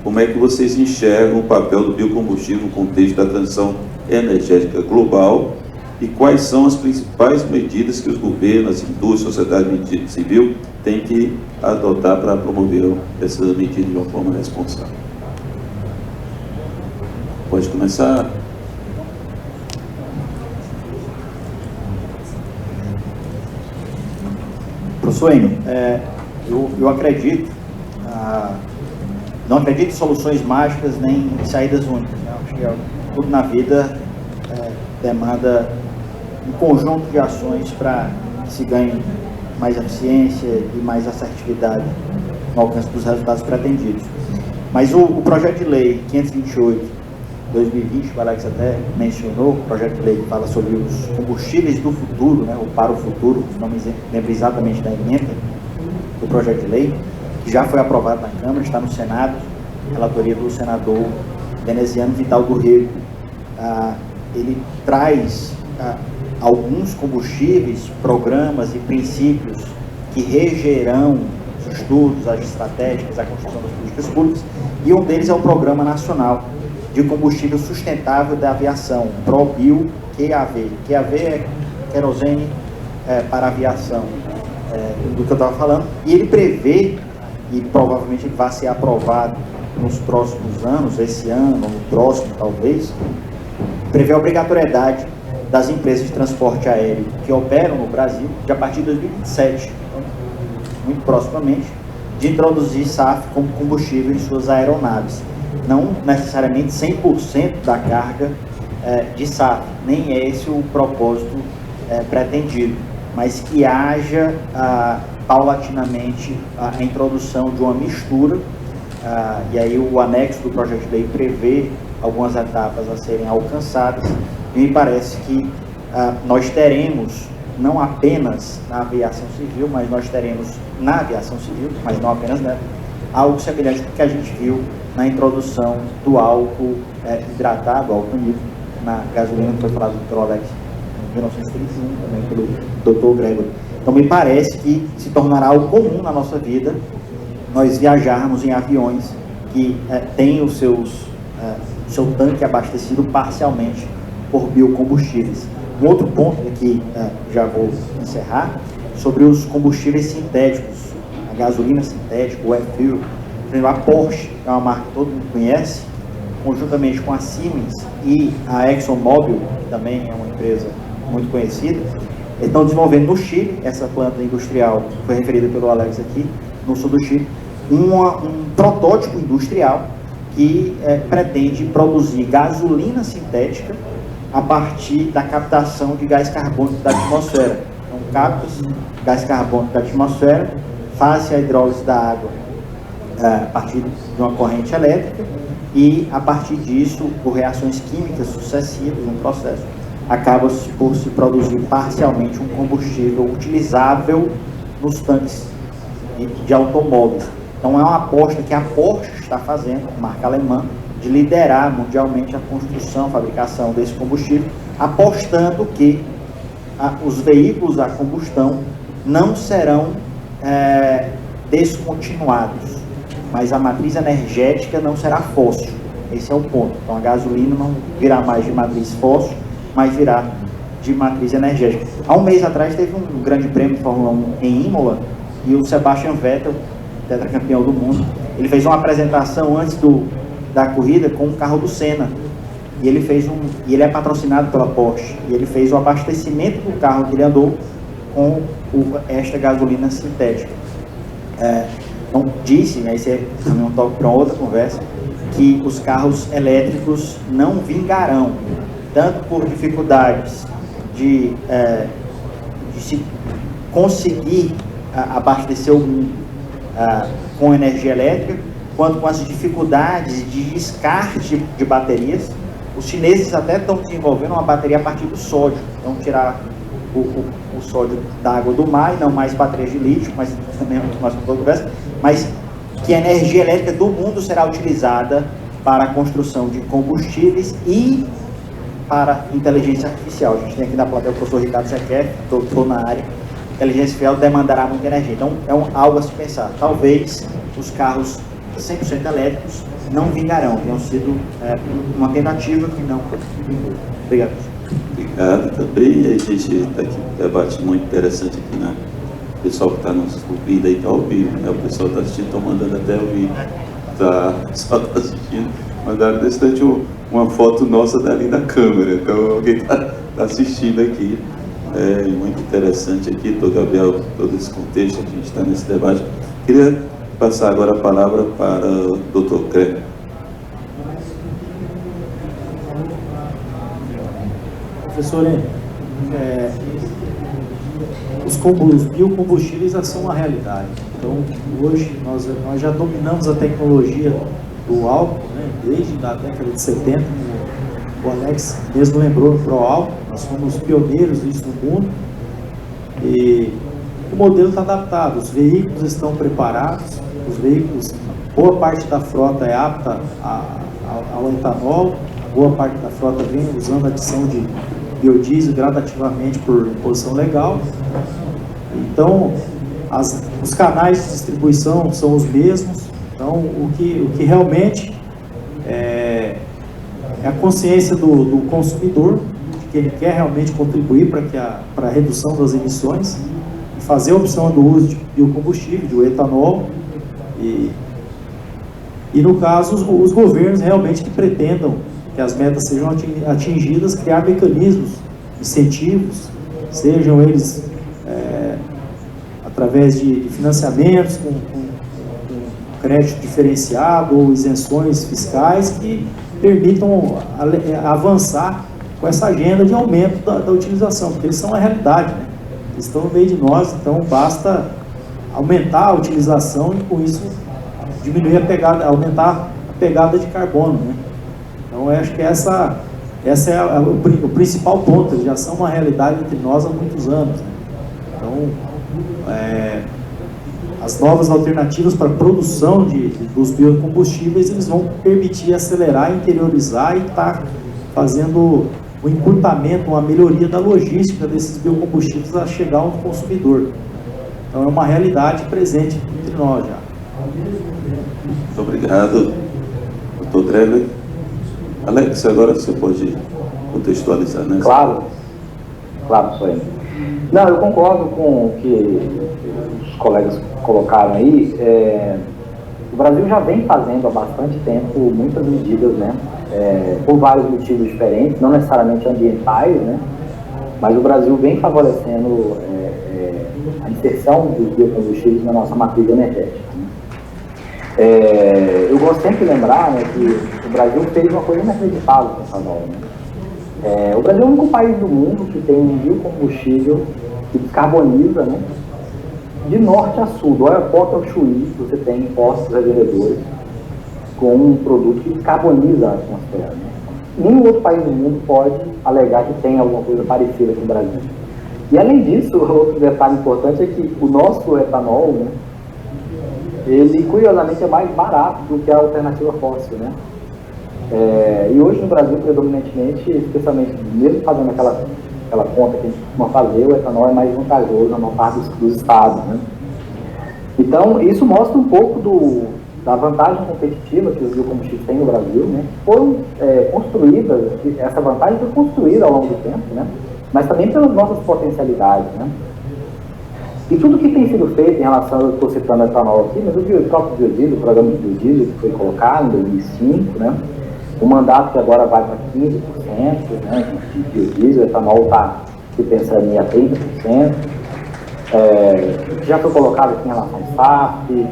como é que vocês enxergam o papel do biocombustível no contexto da transição energética global e quais são as principais medidas que os governos, as indústrias, a sociedade civil têm que adotar para promover essa medida de uma forma responsável. Pode começar. Professor Enio, eu acredito, não acredito em soluções mágicas nem em saídas únicas. Né? Acho que tudo na vida demanda um conjunto de ações para que se ganhe mais eficiência e mais assertividade no alcance dos resultados pretendidos. Mas o projeto de lei 528/2020, o Alex até mencionou, o projeto de lei que fala sobre os combustíveis do futuro, né, ou para o futuro, não me lembro exatamente da emenda do projeto de lei, que já foi aprovado na Câmara, está no Senado, relatoria do senador Veneziano Vital do Rego. Ele traz alguns combustíveis, programas e princípios que regerão os estudos, as estratégias, a construção das políticas públicas, e um deles é o Programa Nacional de Combustível Sustentável da Aviação, ProBio-QAV. QAV é querosene para aviação, do que eu estava falando, e ele prevê, e provavelmente vai ser aprovado nos próximos anos, esse ano, no próximo talvez, prevê a obrigatoriedade das empresas de transporte aéreo que operam no Brasil, de a partir de 2027, então, muito proximamente, de introduzir SAF como combustível em suas aeronaves. Não necessariamente 100% da carga de SAF, nem é esse o propósito pretendido, mas que haja paulatinamente a introdução de uma mistura, e aí o anexo do projeto de lei prevê algumas etapas a serem alcançadas, e me parece que nós teremos, não apenas na aviação civil, mas nós teremos na aviação civil, mas não apenas nela, algo semelhante com o que a gente viu na introdução do álcool hidratado, álcool nível, na gasolina, que foi falado pelo Alex em 1931, também pelo Dr. Gregory. Então me parece que se tornará algo comum na nossa vida nós viajarmos em aviões que têm o seu tanque abastecido parcialmente por biocombustíveis. Um outro ponto aqui, já vou encerrar, sobre os combustíveis sintéticos, a gasolina sintética, o e-fuel. Por exemplo, a Porsche, que é uma marca que todo mundo conhece, conjuntamente com a Siemens e a ExxonMobil, que também é uma empresa muito conhecida, estão desenvolvendo no Chile, essa planta industrial que foi referida pelo Alex aqui, no sul do Chile, um protótipo industrial que pretende produzir gasolina sintética a partir da captação de gás carbônico da atmosfera. Então, capta-se gás carbônico da atmosfera, faz-se a hidrólise da água a partir de uma corrente elétrica e, a partir disso, por reações químicas sucessivas no processo, acaba-se por se produzir parcialmente um combustível utilizável nos tanques de automóveis. Então é uma aposta que a Porsche está fazendo, a marca alemã, de liderar mundialmente a construção, a fabricação desse combustível, apostando que os veículos a combustão não serão descontinuados, mas a matriz energética não será fóssil. Esse é o ponto. Então a gasolina não virá mais de matriz fóssil, mas virá de matriz energética. Há um mês atrás teve um grande prêmio de Fórmula 1 em Imola, e o Sebastian Vettel, tetracampeão do mundo, ele fez uma apresentação antes da corrida com o carro do Senna, e ele é patrocinado pela Porsche, e ele fez o abastecimento do carro que ele andou com esta gasolina sintética. Então disse, né, esse é também um toque para outra conversa, que os carros elétricos não vingarão, tanto por dificuldades de se conseguir abastecer o mundo com energia elétrica, quanto com as dificuldades de descarte de baterias. Os chineses até estão desenvolvendo uma bateria a partir do sódio, então tirar o sódio da água do mar, e não mais baterias de lítio, mas também é muito mais conversa, mas que a energia elétrica do mundo será utilizada para a construção de combustíveis e para inteligência artificial. A gente tem aqui na plateia o professor Ricardo Zequer, doutor na área. Inteligência artificial demandará muita energia, então é algo a se pensar. Talvez os carros 100% elétricos não vingarão, tenham sido uma tentativa que não vingou. Obrigado. Obrigado também. A gente está aqui um debate muito interessante aqui, né? O pessoal que está nos ouvindo aí está ao vivo, né? O pessoal está assistindo, está mandando até ouvir. Só está assistindo. Mandaram desse instante uma foto nossa dali na câmera. Então alguém está assistindo aqui. É muito interessante aqui, Gabriel, todo esse contexto que a gente está nesse debate. Queria passar agora a palavra para o Dr. Kleber. Professor, os biocombustíveis já são uma realidade. Então, hoje, nós já dominamos a tecnologia do álcool, né, desde a década de 70, o Alex mesmo lembrou do álcool, nós fomos pioneiros nisso no mundo, e o modelo está adaptado, os veículos estão preparados, boa parte da frota é apta ao etanol, boa parte da frota vem usando a adição de biodiesel gradativamente por imposição legal. Então, os canais de distribuição são os mesmos. Então, o que realmente é a consciência do consumidor, de que ele quer realmente contribuir para a redução das emissões, e fazer a opção do uso de biocombustível, do etanol, e no caso, os governos realmente que pretendam que as metas sejam atingidas, criar mecanismos, incentivos, sejam eles através de financiamentos com crédito diferenciado ou isenções fiscais que permitam avançar com essa agenda de aumento da utilização, porque eles são a realidade, né? Eles estão no meio de nós, então basta aumentar a utilização e com isso diminuir aumentar a pegada de carbono, né? Então, eu acho que essa é o principal ponto. Eles já são uma realidade entre nós há muitos anos, né? Então, as novas alternativas para a produção dos biocombustíveis, eles vão permitir acelerar, interiorizar e estar fazendo um encurtamento, uma melhoria da logística desses biocombustíveis a chegar ao consumidor. Então, é uma realidade presente entre nós já. Muito obrigado, Dr. Gregory. Alex, agora você pode contextualizar, né? Claro, professor. Não, eu concordo com o que os colegas colocaram aí. O Brasil já vem fazendo há bastante tempo muitas medidas, né? Por vários motivos diferentes, não necessariamente ambientais, né? Mas o Brasil vem favorecendo a inserção dos biocombustíveis na nossa matriz energética. Eu gosto sempre de lembrar, né, que o Brasil fez uma coisa inacreditável com o etanol, né? O Brasil é o único país do mundo que tem um biocombustível que descarboniza, né, de norte a sul, do aeroporto ao Chuí, você tem postos revendedores com um produto que descarboniza a atmosfera, né? Nenhum outro país do mundo pode alegar que tem alguma coisa parecida com o Brasil. E além disso, outro detalhe importante é que o nosso etanol, né, ele curiosamente é mais barato do que a alternativa fóssil, né? E hoje no Brasil, predominantemente, especialmente mesmo fazendo aquela conta que a gente costuma fazer, o etanol é mais vantajoso na maior parte dos estados, né? Então, isso mostra um pouco da vantagem competitiva que os biocombustíveis têm no Brasil, né? Foram construídas, essa vantagem foi construída ao longo do tempo, né? Mas também pelas nossas potencialidades, né? E tudo que tem sido feito em relação, eu estou citando etanol aqui, mas o próprio biodiesel, o programa de biodiesel que foi colocado em 2005, né? O mandato que agora vai para 15%, né, de biodiesel, o etanol está se pensando em a 30%, já foi colocado aqui em relação ao SAF,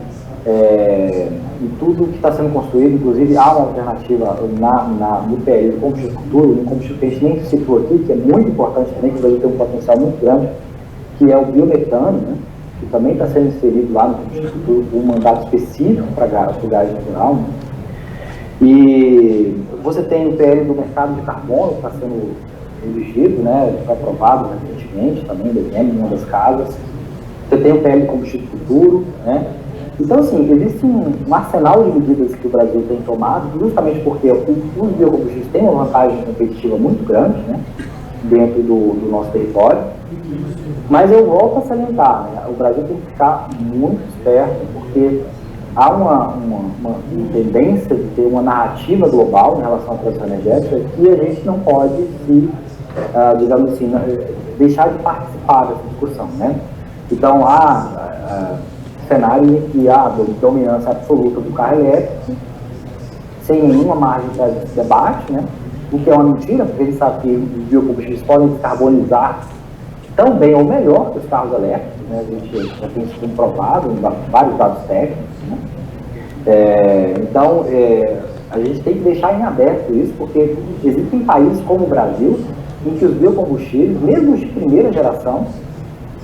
e tudo que está sendo construído, inclusive há uma alternativa no PL do combustível futuro, no combustível que a gente nem citou aqui, que é muito importante também, que o Brasil tem um potencial muito grande, que é o biometano, né, que também está sendo inserido lá no combustível futuro com um mandato específico para o gás natural, né. E você tem o PL do mercado de carbono, que está sendo exigido, né, foi aprovado recentemente, também em dezembro, em uma das casas. Você tem o PL de combustível futuro, né. Então, assim, existe um arsenal de medidas que o Brasil tem tomado, justamente porque os biocombustíveis têm uma vantagem competitiva muito grande, né, dentro do nosso território. Mas eu volto a salientar, né, o Brasil tem que ficar muito esperto, porque há uma tendência de ter uma narrativa global em relação à transição energética que a gente não pode se digamos assim, deixar de participar dessa discussão, né? Então, há cenário em que há dominância absoluta do carro elétrico, sem nenhuma margem de debate, né? O que é uma mentira, porque a gente sabe que os biocombustíveis podem descarbonizar tão bem ou melhor que os carros elétricos, né? A gente já tem isso comprovado em vários dados técnicos, né? Então, a gente tem que deixar em aberto isso, porque existem países como o Brasil, em que os biocombustíveis, mesmo os de primeira geração,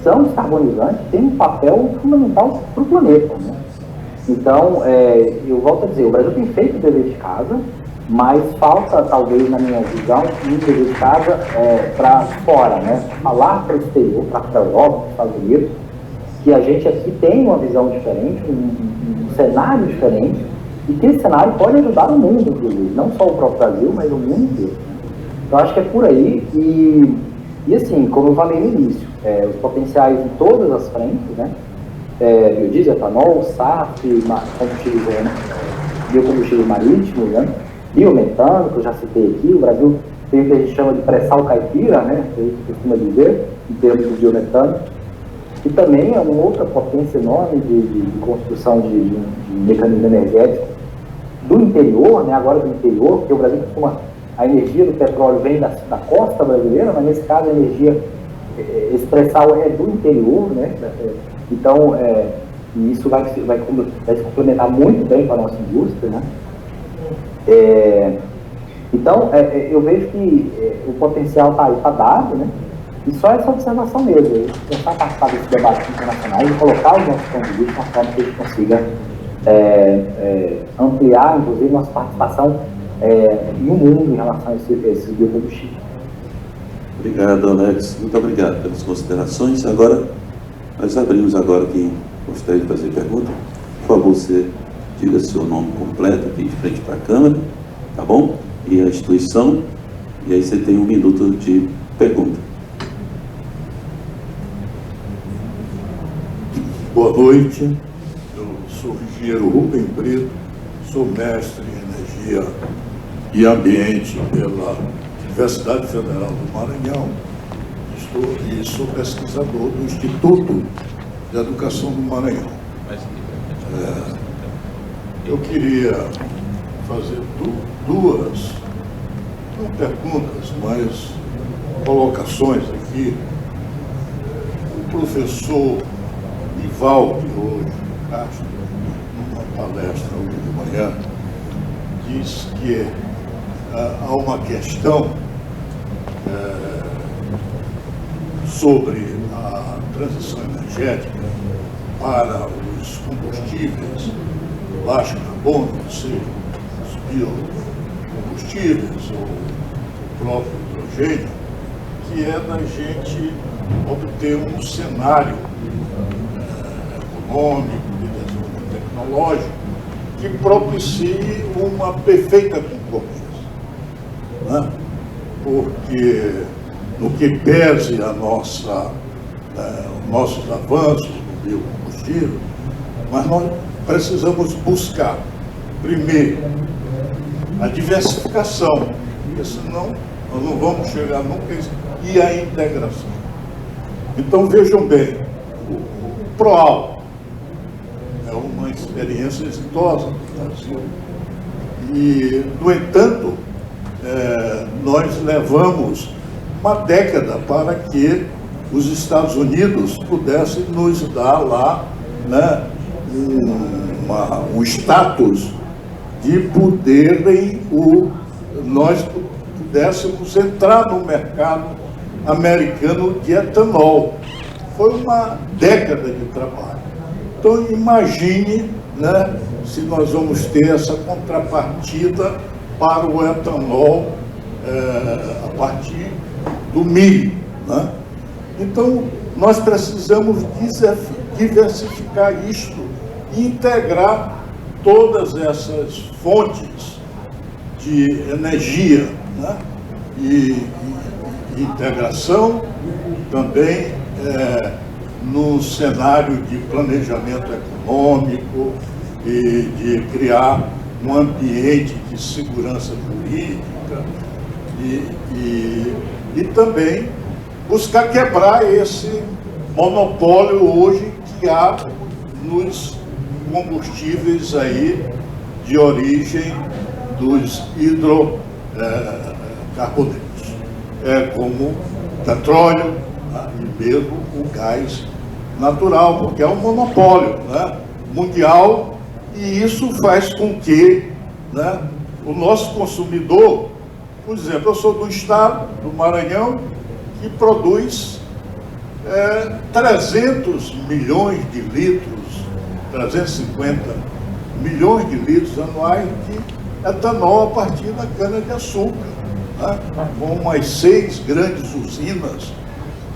são descarbonizantes, têm um papel fundamental para o planeta, né? Então, eu volto a dizer, o Brasil tem feito o dever de casa, mas falta, talvez, na minha visão, um dever de casa para fora, né? Falar para o exterior, para a Europa, para os Estados Unidos, que a gente aqui tem uma visão diferente, um cenário diferente, e que esse cenário pode ajudar o mundo, inclusive, não só o próprio Brasil, mas o mundo inteiro, né? Então, acho que é por aí, e assim, como eu falei no início, os potenciais em todas as frentes, né? Biodiesel, etanol, SAF, biocombustível marítimo, né? Biometano, que eu já citei aqui. O Brasil tem o que a gente chama de pré-sal caipira, né? Que a gente costuma dizer, em termos de biometano. E também é uma outra potência enorme de construção de mecanismo energético do interior, né? Agora do interior, porque o Brasil costuma, a energia do petróleo vem da costa brasileira, mas nesse caso a energia, esse pré-sal é do interior, né? Então, isso vai se complementar muito bem com a nossa indústria, né? Então, eu vejo que o potencial está aí, está dado, né? E só essa observação mesmo, tentar participar desse debate internacional e colocar os nossos pontos de vista de uma forma que a gente consiga ampliar, inclusive, nossa participação no mundo em relação a esses biocombustíveis. Obrigado, Alex. Muito obrigado pelas considerações. Agora, nós abrimos agora quem gostaria de fazer pergunta. Por favor, você diga seu nome completo aqui de frente para a câmera, tá bom? E a instituição. E aí você tem 1 minuto de pergunta. Boa noite, eu sou o engenheiro Rubem Brito, sou mestre em Energia e Ambiente pela Universidade Federal do Maranhão e sou pesquisador do Instituto de Educação do Maranhão. Eu queria fazer duas, não perguntas, mas colocações aqui. O professor Ivaldi, hoje, Castro, numa palestra hoje de manhã, diz que há uma questão sobre a transição energética para os combustíveis baixo carbono, sejam os biocombustíveis ou o próprio hidrogênio, que é da gente obter um cenário econômico, de desenvolvimento tecnológico, que propicie uma perfeita concorrência, né? Porque no que pese a nossos avanços no biocombustível, mas nós precisamos buscar, primeiro, a diversificação, porque senão nós não vamos chegar nunca, e a integração. Então, vejam bem, o PROAL é uma experiência exitosa no Brasil e, no entanto, nós levamos uma década para que os Estados Unidos pudessem nos dar lá, né, um status de poderem, nós pudéssemos entrar no mercado americano de etanol. Foi uma década de trabalho. Então, imagine, né, se nós vamos ter essa contrapartida para o etanol a partir do milho, né? Então, nós precisamos diversificar isto e integrar todas essas fontes de energia, né? E integração também no cenário de planejamento econômico e de criar um ambiente de segurança jurídica E também buscar quebrar esse monopólio hoje que há nos combustíveis aí de origem dos hidrocarbonetos, como petróleo, e mesmo o gás natural, porque é um monopólio, né, mundial, e isso faz com que, né, o nosso consumidor, por exemplo, eu sou do estado do Maranhão, que produz 300 milhões de litros, 350 milhões de litros anuais de etanol a partir da cana-de-açúcar, né? Com umas 6 grandes usinas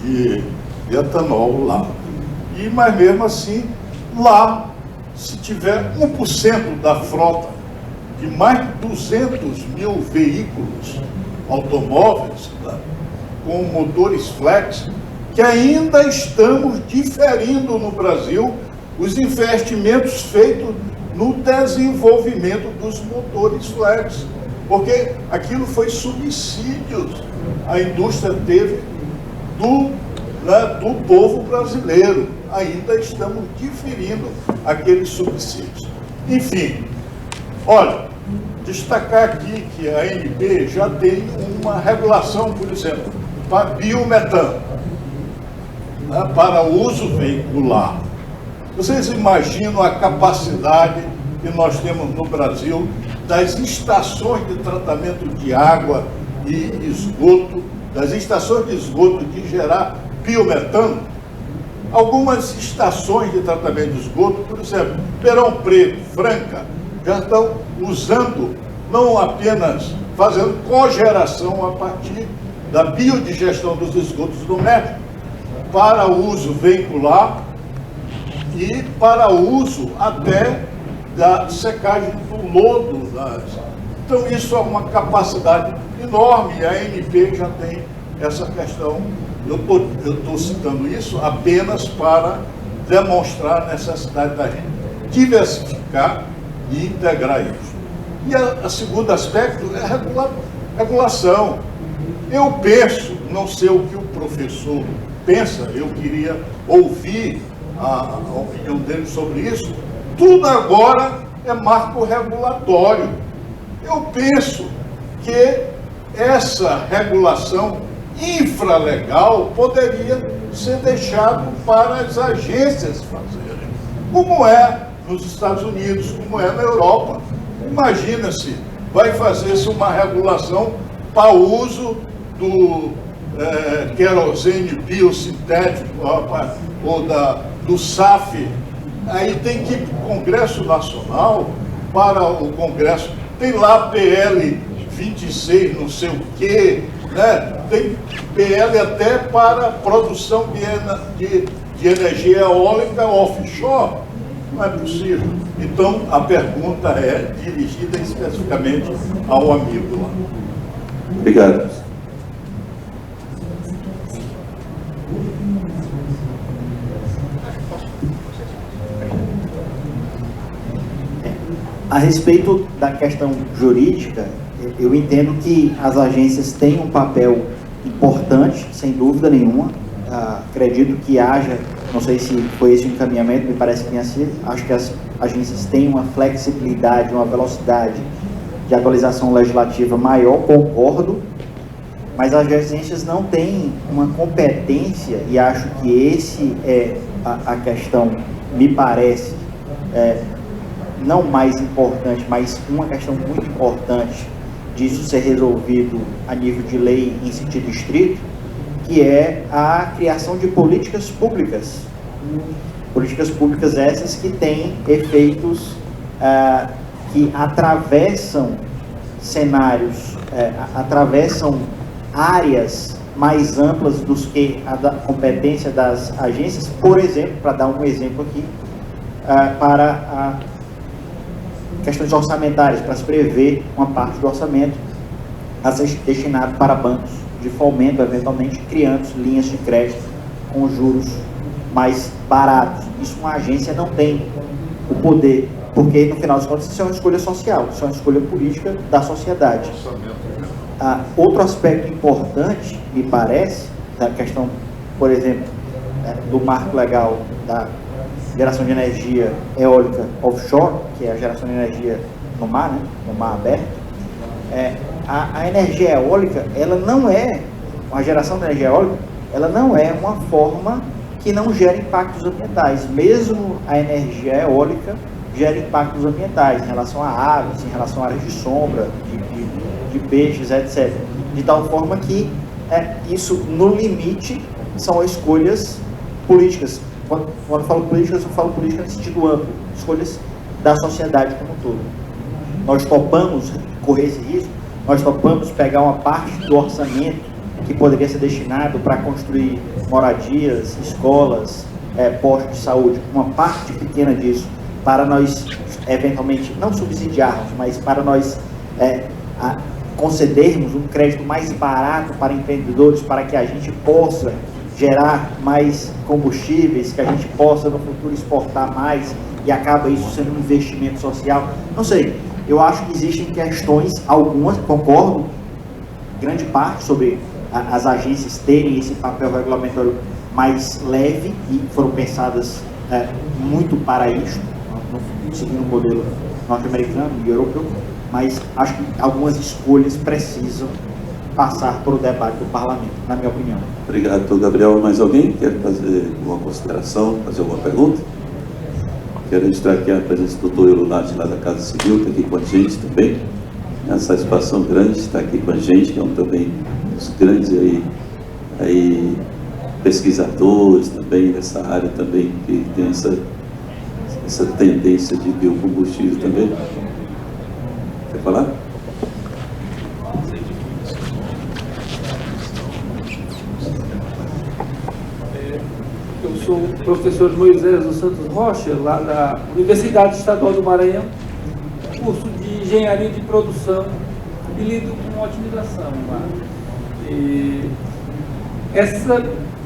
de etanol lá. Mas mesmo assim, lá, se tiver 1% da frota de mais de 200 mil veículos automóveis, né, com motores flex, que ainda estamos diferindo no Brasil os investimentos feitos no desenvolvimento dos motores flex, porque aquilo foi subsídios a indústria teve do povo brasileiro. Ainda estamos diferindo aqueles subsídios. Enfim, olha, destacar aqui que a ANP já tem uma regulação, por exemplo, para biometano, né, para uso veicular. Vocês imaginam a capacidade que nós temos no Brasil das estações de tratamento de água e esgoto, das estações de esgoto de gerar biometano? Algumas estações de tratamento de esgoto, por exemplo, Ribeirão Preto, Franca, já estão usando, não apenas fazendo cogeração a partir da biodigestão dos esgotos domésticos, para uso veicular e para uso até da secagem do lodo. Então isso é uma capacidade enorme, a ANP já tem essa questão. Eu estou citando isso apenas para demonstrar a necessidade da gente diversificar e integrar isso. E o segundo aspecto é a regulação. Eu penso, não sei o que o professor pensa, eu queria ouvir a opinião dele sobre isso. Tudo agora é marco regulatório. Eu penso que essa regulação infralegal poderia ser deixado para as agências fazerem, como é nos Estados Unidos, como é na Europa. Imagina-se, vai fazer-se uma regulação para o uso do querosene biosintético ou do SAF. Aí tem que ir para o Congresso Nacional, para o Congresso, tem lá PL 26, não sei o quê, né? Tem PL até para produção de energia eólica offshore. Não é possível. Então, a pergunta é dirigida especificamente ao amigo lá. Obrigado. A respeito da questão jurídica, eu entendo que as agências têm um papel importante, sem dúvida nenhuma. Acredito que haja, não sei se foi esse o encaminhamento, me parece que tenha sido, acho que as agências têm uma flexibilidade, uma velocidade de atualização legislativa maior, concordo, mas as agências não têm uma competência, e acho que esse é a questão, me parece, não mais importante, mas uma questão muito importante disso ser resolvido a nível de lei em sentido estrito, que é a criação de políticas públicas. Políticas públicas essas que têm efeitos que atravessam cenários, atravessam áreas mais amplas do que a da competência das agências. Por exemplo, para dar um exemplo aqui, para questões orçamentárias, para se prever uma parte do orçamento a ser destinado para bancos de fomento, eventualmente criando linhas de crédito com juros mais baratos. Isso uma agência não tem o poder, porque no final das contas isso é uma escolha social, isso é uma escolha política da sociedade. Outro aspecto importante, me parece, da questão, por exemplo, do marco legal da geração de energia eólica offshore, que é a geração de energia no mar, né, no mar aberto, a energia eólica, ela não é, a geração de energia eólica, ela não é uma forma que não gera impactos ambientais. Mesmo a energia eólica gera impactos ambientais em relação a águas, em relação a áreas de sombra, de peixes, etc. De tal forma que isso, no limite, são escolhas políticas. Quando eu falo políticas, eu falo política no sentido amplo, escolhas da sociedade como um todo. Nós topamos correr esse risco, nós topamos pegar uma parte do orçamento que poderia ser destinado para construir moradias, escolas, postos de saúde, uma parte pequena disso, para nós, eventualmente, não subsidiarmos, mas para nós concedermos um crédito mais barato para empreendedores, para que a gente possa gerar mais combustíveis, que a gente possa no futuro exportar mais e acaba isso sendo um investimento social. Não sei, eu acho que existem questões, algumas, concordo, grande parte sobre as agências terem esse papel regulamentório mais leve e foram pensadas muito para isso, seguindo o modelo norte-americano e europeu, mas acho que algumas escolhas precisam passar por o debate do parlamento, na minha opinião. Obrigado, doutor Gabriel. Mais alguém quer fazer alguma consideração, fazer alguma pergunta? Quero registrar aqui a presença do doutor Elunati, lá da Casa Civil, que está aqui com a gente também. É uma satisfação grande estar aqui com a gente, que é um também dos grandes aí pesquisadores também dessa área também, que tem essa tendência de biocombustível também. Quer falar? Eu sou o professor Moisés dos Santos Rocha, lá da Universidade Estadual do Maranhão, curso de Engenharia de Produção e lido com otimização lá.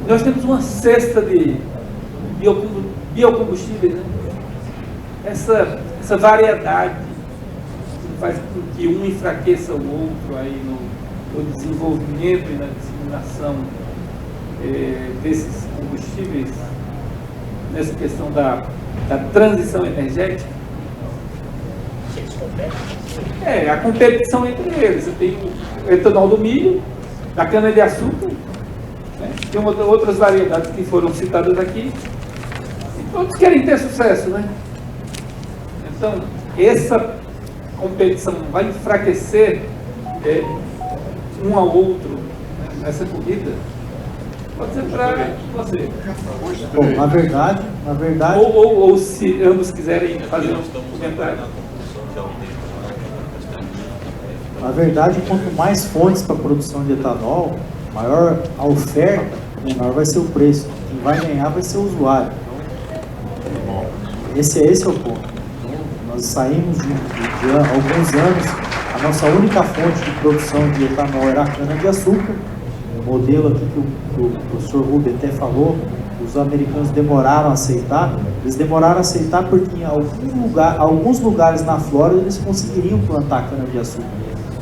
Nós temos uma cesta de biocombustíveis, né? Essa variedade faz com que um enfraqueça o outro aí no desenvolvimento e na disseminação desses combustíveis, nessa questão da transição energética. A competição entre eles. Você tem o etanol do milho, da cana-de-açúcar, né? Tem outras variedades que foram citadas aqui, e todos querem ter sucesso, né? Então, essa competição vai enfraquecer um ao outro, né, nessa corrida. Pode ser para você. Bom, na verdade... Ou se ambos quiserem fazer um comentário. Na verdade, quanto mais fontes para a produção de etanol, maior a oferta, menor vai ser o preço. Quem vai ganhar vai ser o usuário. Então, esse é o ponto. Então, nós saímos de alguns anos, a nossa única fonte de produção de etanol era a cana-de-açúcar. O modelo aqui que o professor Rubem até falou, os americanos demoraram a aceitar. Eles demoraram a aceitar porque em alguns lugares na Flórida eles conseguiriam plantar cana-de-açúcar.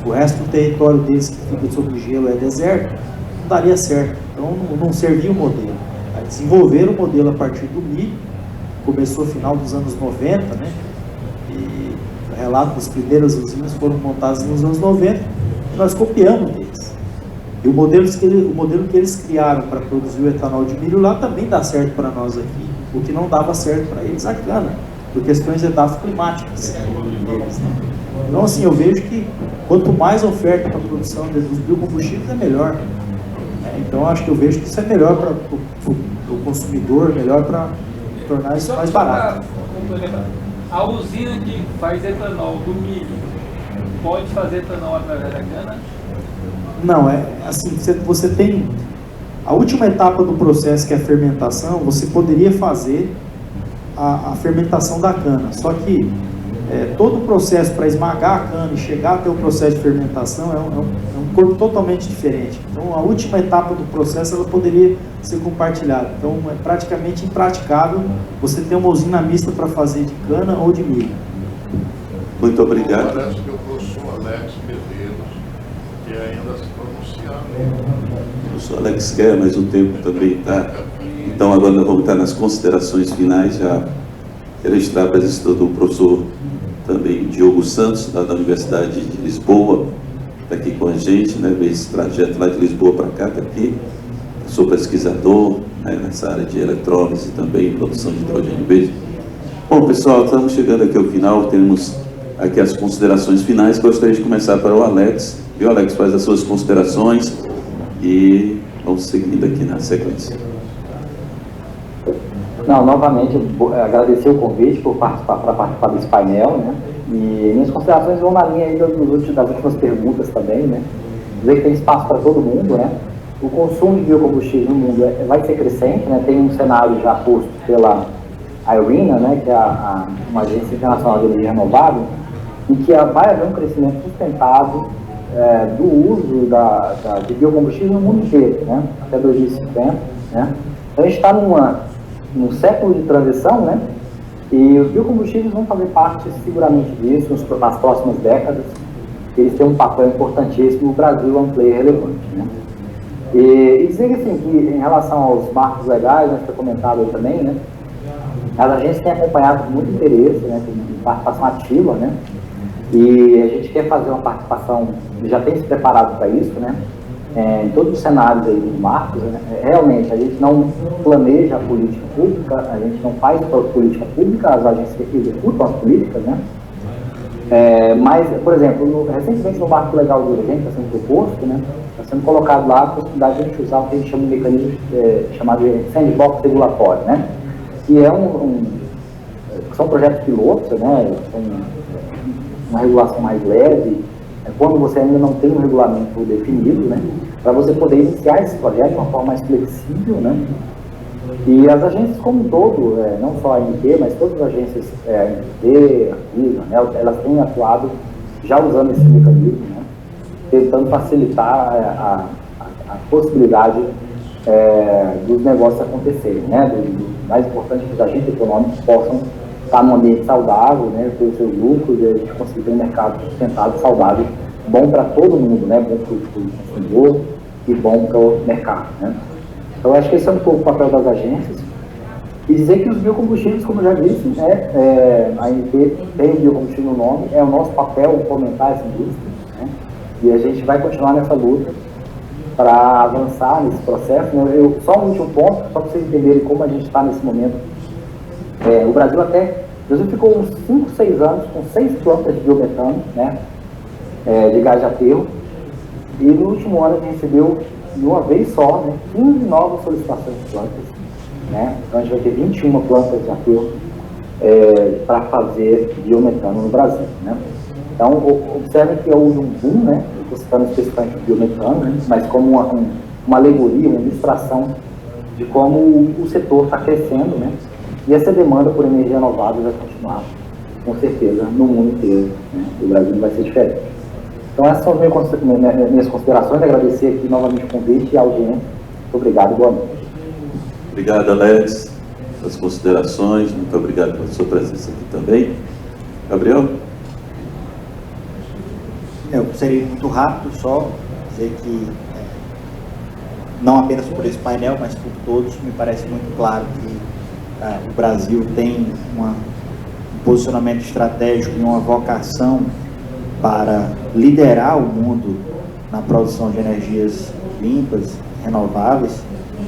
O resto do território deles que fica sob gelo é deserto, não daria certo. Então não servia o modelo. Aí desenvolveram o modelo a partir do milho, começou no final dos anos 90, né? E o relato das primeiras usinas foram montadas nos anos 90, e nós copiamos deles. E o modelo que eles criaram para produzir o etanol de milho lá também dá certo para nós aqui. O que não dava certo para eles, a cana, por questões edafoclimáticas deles, né? Então, assim, eu vejo que quanto mais oferta para a produção dos biocombustíveis, é melhor. Então, acho que eu vejo que isso é melhor para o consumidor, melhor para tornar isso mais barato. A usina que faz etanol do milho pode fazer etanol através da cana? Não, assim, você tem a última etapa do processo, que é a fermentação. Você poderia fazer a fermentação da cana, só que todo o processo para esmagar a cana e chegar até o processo de fermentação é um corpo totalmente diferente. Então, a última etapa do processo ela poderia ser compartilhada. Então, é praticamente impraticável você ter uma usina mista para fazer de cana ou de milho. Muito obrigado. Parece que o professor Alex Medeiros, que E ainda se pronunciar. O professor Alex quer, mas o tempo também está. Então, agora nós vamos estar nas considerações finais. Já quero registrar a presença do professor também Diogo Santos, lá da Universidade de Lisboa, está aqui com a gente, né? Esse trajeto lá de Lisboa para cá, está aqui. Sou pesquisador, né, nessa área de eletrólise também, produção de hidrogênio verde. Bom, pessoal, estamos chegando aqui ao final, temos aqui as considerações finais. Gostaria de começar para o Alex. E o Alex faz as suas considerações e vamos seguindo aqui na sequência. Não, novamente, agradecer o convite para participar desse painel, né? E minhas considerações vão na linha aí das últimas perguntas também, né? Dizer que tem espaço para todo mundo, né? O consumo de biocombustíveis no mundo vai ser crescente, né? Tem um cenário já posto pela IRENA, né? Que é uma agência internacional de energia renovável, em que vai haver um crescimento sustentado do uso de biocombustíveis no mundo inteiro, né? Até 2050, né? Então a gente está num século de transição, né? E os biocombustíveis vão fazer parte seguramente disso nas próximas décadas. Eles têm um papel importantíssimo. O Brasil é um player relevante, né? E dizer assim, que em relação aos marcos legais, né, que foi comentado aí também, né? As agências têm acompanhado com muito interesse, né? Tem participação ativa, né? E a gente quer fazer uma participação, já tem se preparado para isso, né? Em todos os cenários aí dos marcos, né? Realmente a gente não planeja a política pública, a gente não faz política pública, as agências executam as políticas, né? Mas, por exemplo, recentemente no marco legal do urgente está sendo proposto, né? Está sendo colocado lá a possibilidade de a gente usar o que a gente chama de mecanismo chamado de sandbox regulatório, né? Que são projetos pilotos, né? São uma regulação mais leve, quando você ainda não tem um regulamento definido, né, para você poder iniciar esse projeto de uma forma mais flexível, né, e as agências como um todo, não só a ANP, mas todas as agências, a ANP, a Anvisa, né, elas têm atuado já usando esse mecanismo, né, tentando facilitar a possibilidade dos negócios acontecerem, né, do mais importante que os agentes econômicos possam estar num ambiente saudável, né, ter os seus lucros e a gente conseguir ter um mercado sustentado, saudável, bom para todo mundo, né, bom para o consumidor e bom para o mercado, né. Então, acho que esse é um pouco o papel das agências. E dizer que os biocombustíveis, como eu já disse, né, a ANP tem o biocombustível no nome, é o nosso papel fomentar essa indústria, né, e a gente vai continuar nessa luta para avançar nesse processo. Né. Só um último ponto, só para vocês entenderem como a gente está nesse momento. O Brasil ficou uns 5, 6 anos com 6 plantas de biometano, né, de gás de aterro, e no último ano a gente recebeu, de uma vez só, né, 15 novas solicitações de plantas, né, então a gente vai ter 21 plantas de aterro para fazer biometano no Brasil, né. Então, observem que houve um boom, né, eu estou citando especificamente o biometano, né, mas como uma alegoria, uma ilustração de como o setor está crescendo, né. E essa demanda por energia renovável vai continuar, com certeza, no mundo inteiro, né? O Brasil não vai ser diferente. Então, essas são as minhas considerações. Agradecer aqui novamente o convite e a audiência. Muito obrigado e boa noite. Obrigado, Alex, pelas considerações. Muito obrigado pela sua presença aqui também. Gabriel? Eu seria muito rápido, só dizer que, não apenas por esse painel, mas por todos, me parece muito claro que o Brasil tem um posicionamento estratégico e uma vocação para liderar o mundo na produção de energias limpas, renováveis,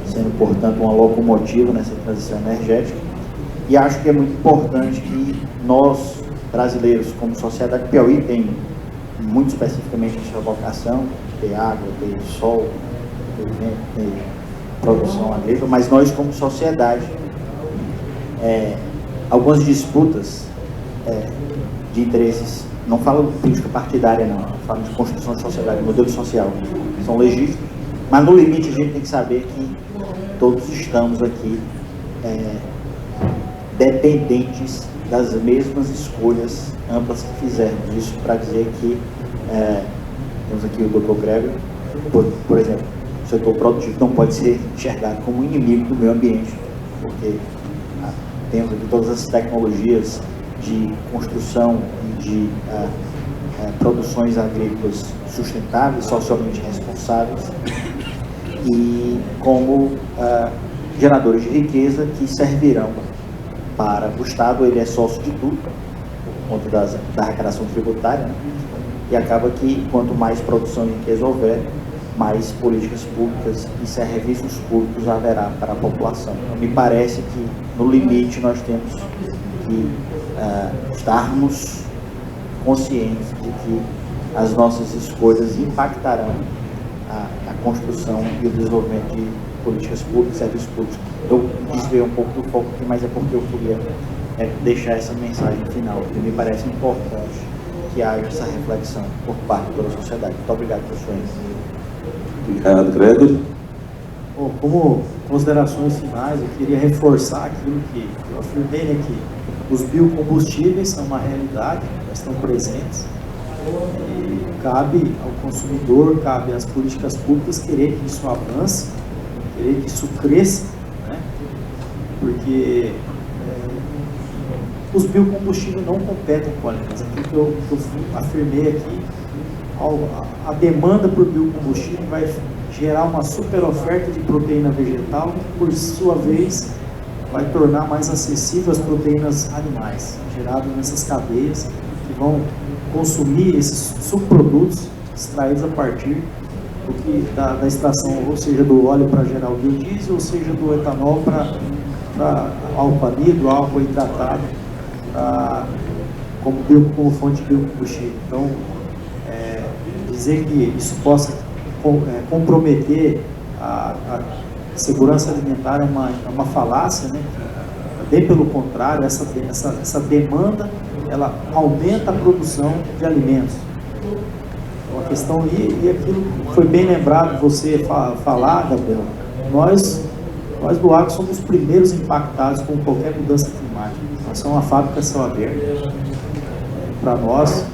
sendo, portanto, uma locomotiva nessa transição energética. E acho que é muito importante que nós, brasileiros, como sociedade, Piauí tem muito especificamente essa vocação, ter água, ter sol, ter vento, ter produção agrícola, mas nós, como sociedade, algumas disputas de interesses, não falo de política partidária não, falo de construção de sociedade, modelo social, são legítimos, mas no limite a gente tem que saber que todos estamos aqui dependentes das mesmas escolhas amplas que fizermos. Isso para dizer que temos aqui o Dr. Gregory, por exemplo, o setor produtivo não pode ser enxergado como inimigo do meio ambiente, porque temos aqui todas as tecnologias de construção e de produções agrícolas sustentáveis, socialmente responsáveis, e como geradores de riqueza que servirão para o Estado. Ele é sócio de tudo, por conta da arrecadação tributária, né? E acaba que quanto mais produção de riqueza houver, mais políticas públicas e serviços públicos haverá para a população. Então, me parece que, no limite, nós temos que estarmos conscientes de que as nossas escolhas impactarão a construção e o desenvolvimento de políticas públicas, serviços públicos. Eu desviei um pouco do foco aqui, mas é porque eu queria deixar essa mensagem final, que me parece importante que haja essa reflexão por parte da sociedade. Muito obrigado, professor. Obrigado, Gregory. Bom, como considerações finais, eu queria reforçar aquilo que eu afirmei, né, que os biocombustíveis são uma realidade, estão presentes, e cabe ao consumidor, cabe às políticas públicas querer que isso avance, querer que isso cresça, né, porque os biocombustíveis não competem com alimentos. Aquilo que eu afirmei aqui, a demanda por biocombustível vai gerar uma super oferta de proteína vegetal, que por sua vez vai tornar mais acessível as proteínas animais, geradas nessas cadeias que vão consumir esses subprodutos extraídos a partir da extração, ou seja, do óleo para gerar o biodiesel, ou seja, do etanol para álcool anidro, álcool hidratado, como fonte de biocombustível. Então, dizer que isso possa comprometer a segurança alimentar é uma falácia, né? Bem pelo contrário, essa demanda, ela aumenta a produção de alimentos. Então, a questão, e aquilo foi bem lembrado você falar, Gabriel, nós do agro somos os primeiros impactados com qualquer mudança climática. Nós somos uma fábrica a céu aberto. Para nós,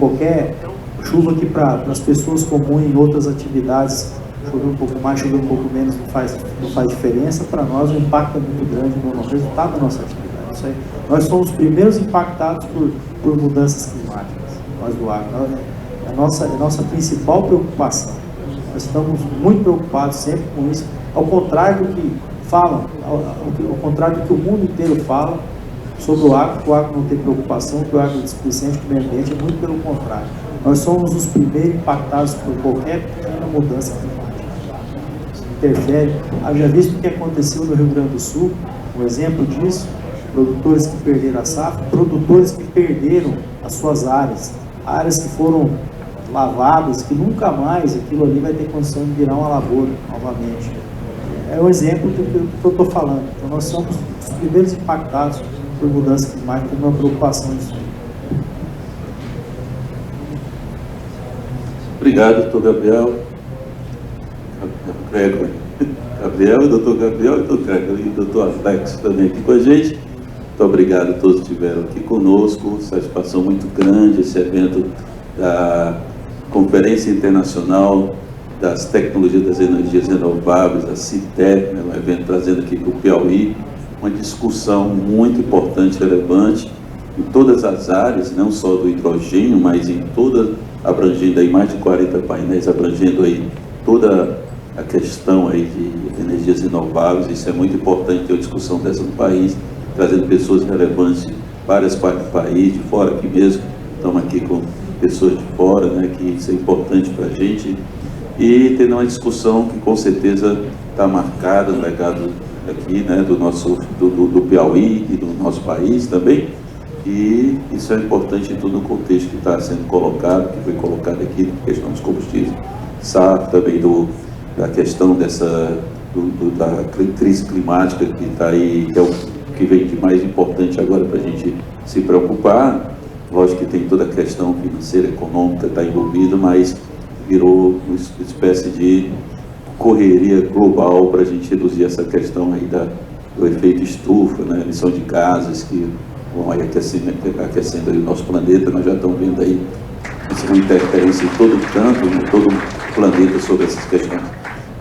qualquer chuva que para as pessoas comuns em outras atividades, chover um pouco mais, chover um pouco menos, não faz diferença. Para nós, o impacto é muito grande no resultado da nossa atividade. Nós somos os primeiros impactados por mudanças climáticas, nós do agro. É a nossa principal preocupação. Nós estamos muito preocupados sempre com isso, ao contrário do que falam, ao contrário do que o mundo inteiro fala sobre o agro, que o agro não tem preocupação, que o agro é displicente com o meio ambiente, é muito pelo contrário. Nós somos os primeiros impactados por qualquer pequena mudança climática. Isso interfere. Haja visto o que aconteceu no Rio Grande do Sul, um exemplo disso, produtores que perderam a safra, produtores que perderam as suas áreas que foram lavadas, que nunca mais aquilo ali vai ter condição de virar uma lavoura novamente. É o exemplo do que eu estou falando. Então, nós somos os primeiros impactados por mudança climática, por uma preocupação disso. Obrigado, doutor Gabriel. Gabriel, o doutor Gabriel e o doutor Gregory, e o doutor Alex também aqui com a gente. Muito obrigado a todos que estiveram aqui conosco. Satisfação muito grande esse evento da Conferência Internacional das Tecnologias das Energias Renováveis, da CITEP, né, um evento trazendo aqui para o Piauí uma discussão muito importante, relevante, em todas as áreas, não só do hidrogênio, mas em toda, abrangendo aí mais de 40 painéis, abrangendo aí toda a questão aí de energias renováveis. Isso é muito importante ter uma discussão dessa no país, trazendo pessoas relevantes de várias partes do país, de fora aqui mesmo. Estamos aqui com pessoas de fora, né, que isso é importante para a gente, e tendo uma discussão que com certeza está marcada no legado aqui, né, do Piauí e do nosso país também, e isso é importante em todo o contexto que está sendo colocado, que foi colocado aqui, na questão dos combustíveis, sabe, também da questão da crise climática que está aí, que é o que vem de mais importante agora para a gente se preocupar. Lógico que tem toda a questão financeira, econômica, está envolvida, mas virou uma espécie de correria global para a gente reduzir essa questão aí do efeito estufa, né, emissão de gases que vão aí aquecendo aí o nosso planeta. Nós já estamos vendo aí uma interferência em todo o canto, em todo o planeta sobre essas questões.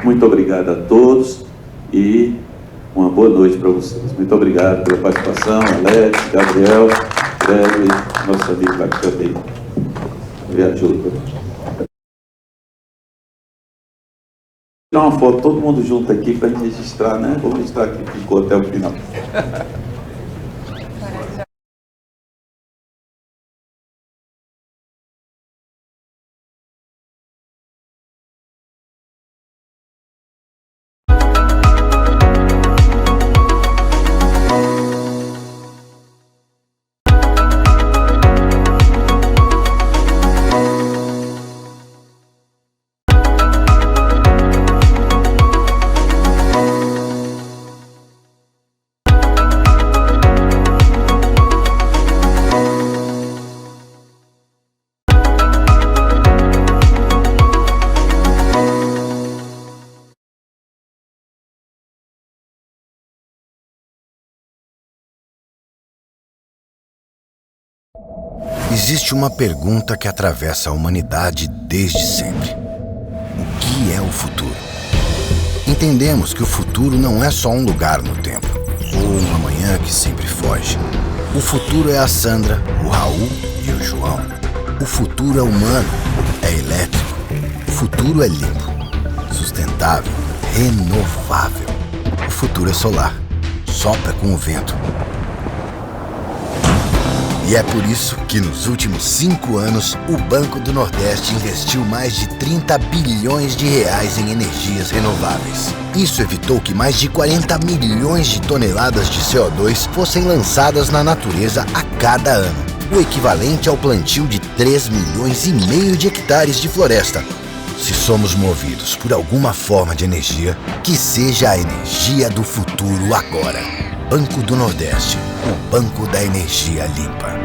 Muito obrigado a todos e uma boa noite para vocês. Muito obrigado pela participação, Alex, Gabriel, Gregory, nosso amigo Max também. Viajou. Tirar uma foto todo mundo junto aqui para registrar, né? Vou registrar aqui, ficou até o final. Existe uma pergunta que atravessa a humanidade desde sempre. O que é o futuro? Entendemos que o futuro não é só um lugar no tempo, ou um amanhã que sempre foge. O futuro é a Sandra, o Raul e o João. O futuro é humano, é elétrico. O futuro é limpo, sustentável, renovável. O futuro é solar, sopra com o vento. E é por isso que nos últimos 5 anos, o Banco do Nordeste investiu mais de 30 bilhões de reais em energias renováveis. Isso evitou que mais de 40 milhões de toneladas de CO2 fossem lançadas na natureza a cada ano, o equivalente ao plantio de 3,5 milhões de hectares de floresta. Se somos movidos por alguma forma de energia, que seja a energia do futuro agora. Banco do Nordeste, o banco da energia limpa.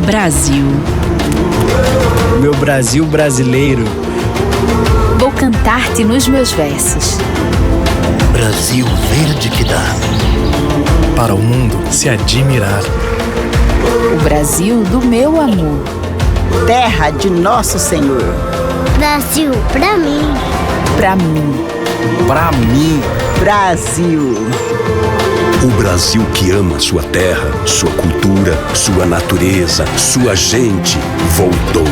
Brasil. Meu Brasil brasileiro. Vou cantar-te nos meus versos. Brasil verde que dá. Para o mundo se admirar. O Brasil do meu amor. Terra de nosso Senhor. Brasil, pra mim. Pra mim. Pra mim. Brasil. O Brasil que ama sua terra, sua cultura, sua natureza, sua gente, voltou.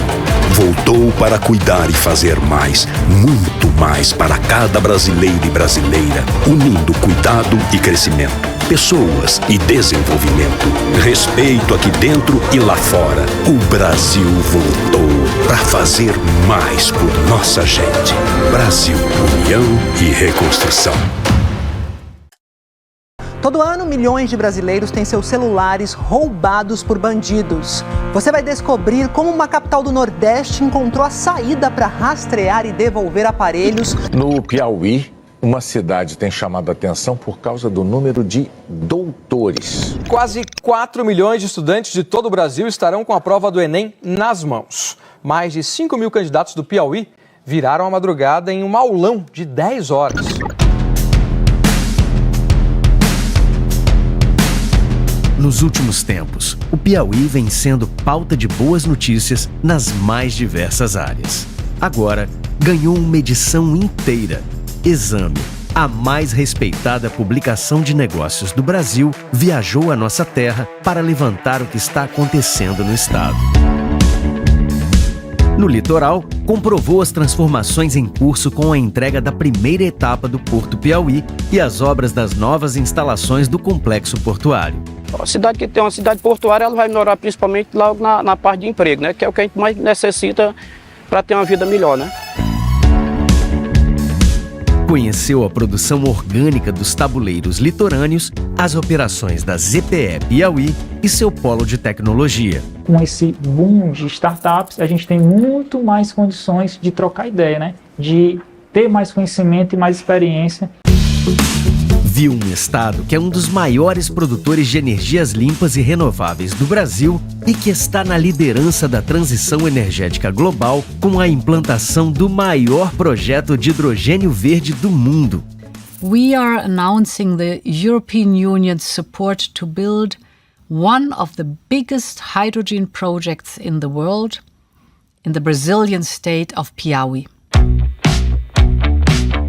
Voltou para cuidar e fazer mais, muito mais para cada brasileiro e brasileira, unindo cuidado e crescimento, pessoas e desenvolvimento, respeito aqui dentro e lá fora. O Brasil voltou para fazer mais por nossa gente. Brasil, união e reconstrução. Todo ano, milhões de brasileiros têm seus celulares roubados por bandidos. Você vai descobrir como uma capital do Nordeste encontrou a saída para rastrear e devolver aparelhos. No Piauí, uma cidade tem chamado a atenção por causa do número de doutores. Quase 4 milhões de estudantes de todo o Brasil estarão com a prova do Enem nas mãos. Mais de 5 mil candidatos do Piauí viraram a madrugada em um aulão de 10 horas. Nos últimos tempos, o Piauí vem sendo pauta de boas notícias nas mais diversas áreas. Agora, ganhou uma edição inteira. Exame, a mais respeitada publicação de negócios do Brasil, viajou à nossa terra para levantar o que está acontecendo no estado. No litoral, comprovou as transformações em curso com a entrega da primeira etapa do Porto Piauí e as obras das novas instalações do complexo portuário. A cidade que tem uma cidade portuária, ela vai melhorar principalmente logo na parte de emprego, né? Que é o que a gente mais necessita para ter uma vida melhor, né? Conheceu a produção orgânica dos tabuleiros litorâneos, as operações da ZPE Piauí e seu polo de tecnologia. Com esse boom de startups, a gente tem muito mais condições de trocar ideia, né? De ter mais conhecimento e mais experiência. Viu um estado que é um dos maiores produtores de energias limpas e renováveis do Brasil e que está na liderança da transição energética global com a implantação do maior projeto de hidrogênio verde do mundo. We are announcing the European Union's support to build one of the biggest hydrogen projects in the world in the Brazilian state of Piauí.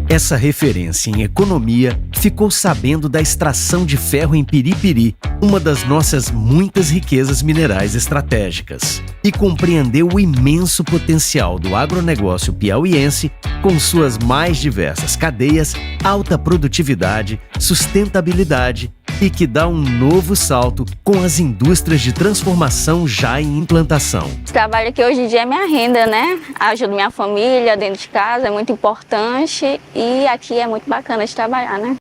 Essa referência em economia ficou sabendo da extração de ferro em Piripiri, uma das nossas muitas riquezas minerais estratégicas, e compreendeu o imenso potencial do agronegócio piauiense com suas mais diversas cadeias, alta produtividade, sustentabilidade e que dá um novo salto com as indústrias de transformação já em implantação. O trabalho aqui hoje em dia é minha renda, né? Ajudo minha família dentro de casa, é muito importante e aqui é muito bacana de trabalhar, né?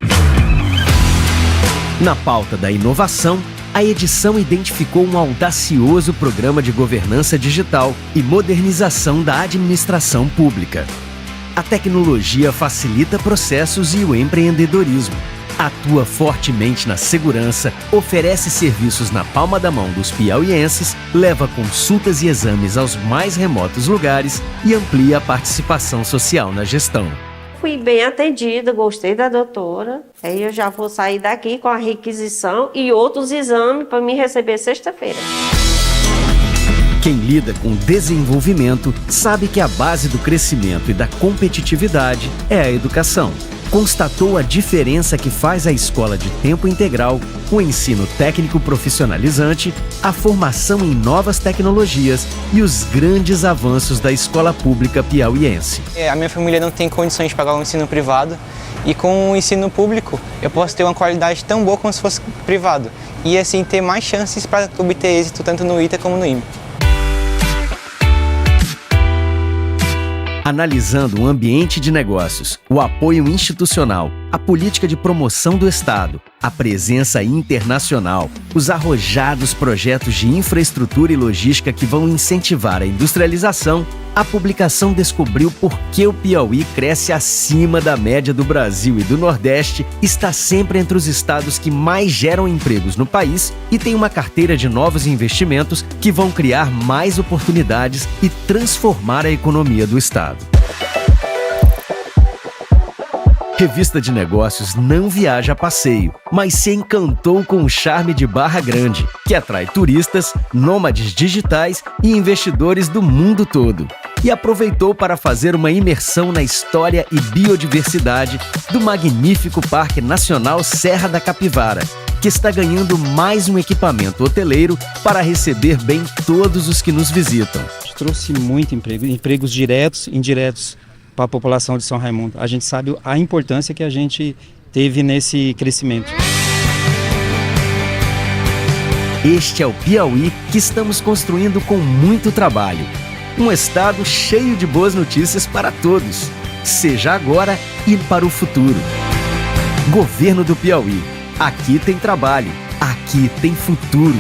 Na pauta da inovação, a edição identificou um audacioso programa de governança digital e modernização da administração pública. A tecnologia facilita processos e o empreendedorismo. Atua fortemente na segurança, oferece serviços na palma da mão dos piauienses, leva consultas e exames aos mais remotos lugares e amplia a participação social na gestão. Fui bem atendida, gostei da doutora. Aí eu já vou sair daqui com a requisição e outros exames para me receber sexta-feira. Quem lida com desenvolvimento sabe que a base do crescimento e da competitividade é a educação. Constatou a diferença que faz a escola de tempo integral, o ensino técnico profissionalizante, a formação em novas tecnologias e os grandes avanços da escola pública piauiense. A minha família não tem condições de pagar o ensino privado e com o ensino público eu posso ter uma qualidade tão boa como se fosse privado e assim ter mais chances para obter êxito tanto no ITA como no IME. Analisando o ambiente de negócios, o apoio institucional, a política de promoção do Estado, a presença internacional, os arrojados projetos de infraestrutura e logística que vão incentivar a industrialização, a publicação descobriu por que o Piauí cresce acima da média do Brasil e do Nordeste, está sempre entre os estados que mais geram empregos no país e tem uma carteira de novos investimentos que vão criar mais oportunidades e transformar a economia do estado. Revista de Negócios não viaja a passeio, mas se encantou com o charme de Barra Grande, que atrai turistas, nômades digitais e investidores do mundo todo. E aproveitou para fazer uma imersão na história e biodiversidade do magnífico Parque Nacional Serra da Capivara, que está ganhando mais um equipamento hoteleiro para receber bem todos os que nos visitam. Trouxe muito emprego, empregos diretos e indiretos para a população de São Raimundo. A gente sabe a importância que a gente teve nesse crescimento. Este é o Piauí que estamos construindo com muito trabalho. Um estado cheio de boas notícias para todos, seja agora e para o futuro. Governo do Piauí. Aqui tem trabalho, aqui tem futuro.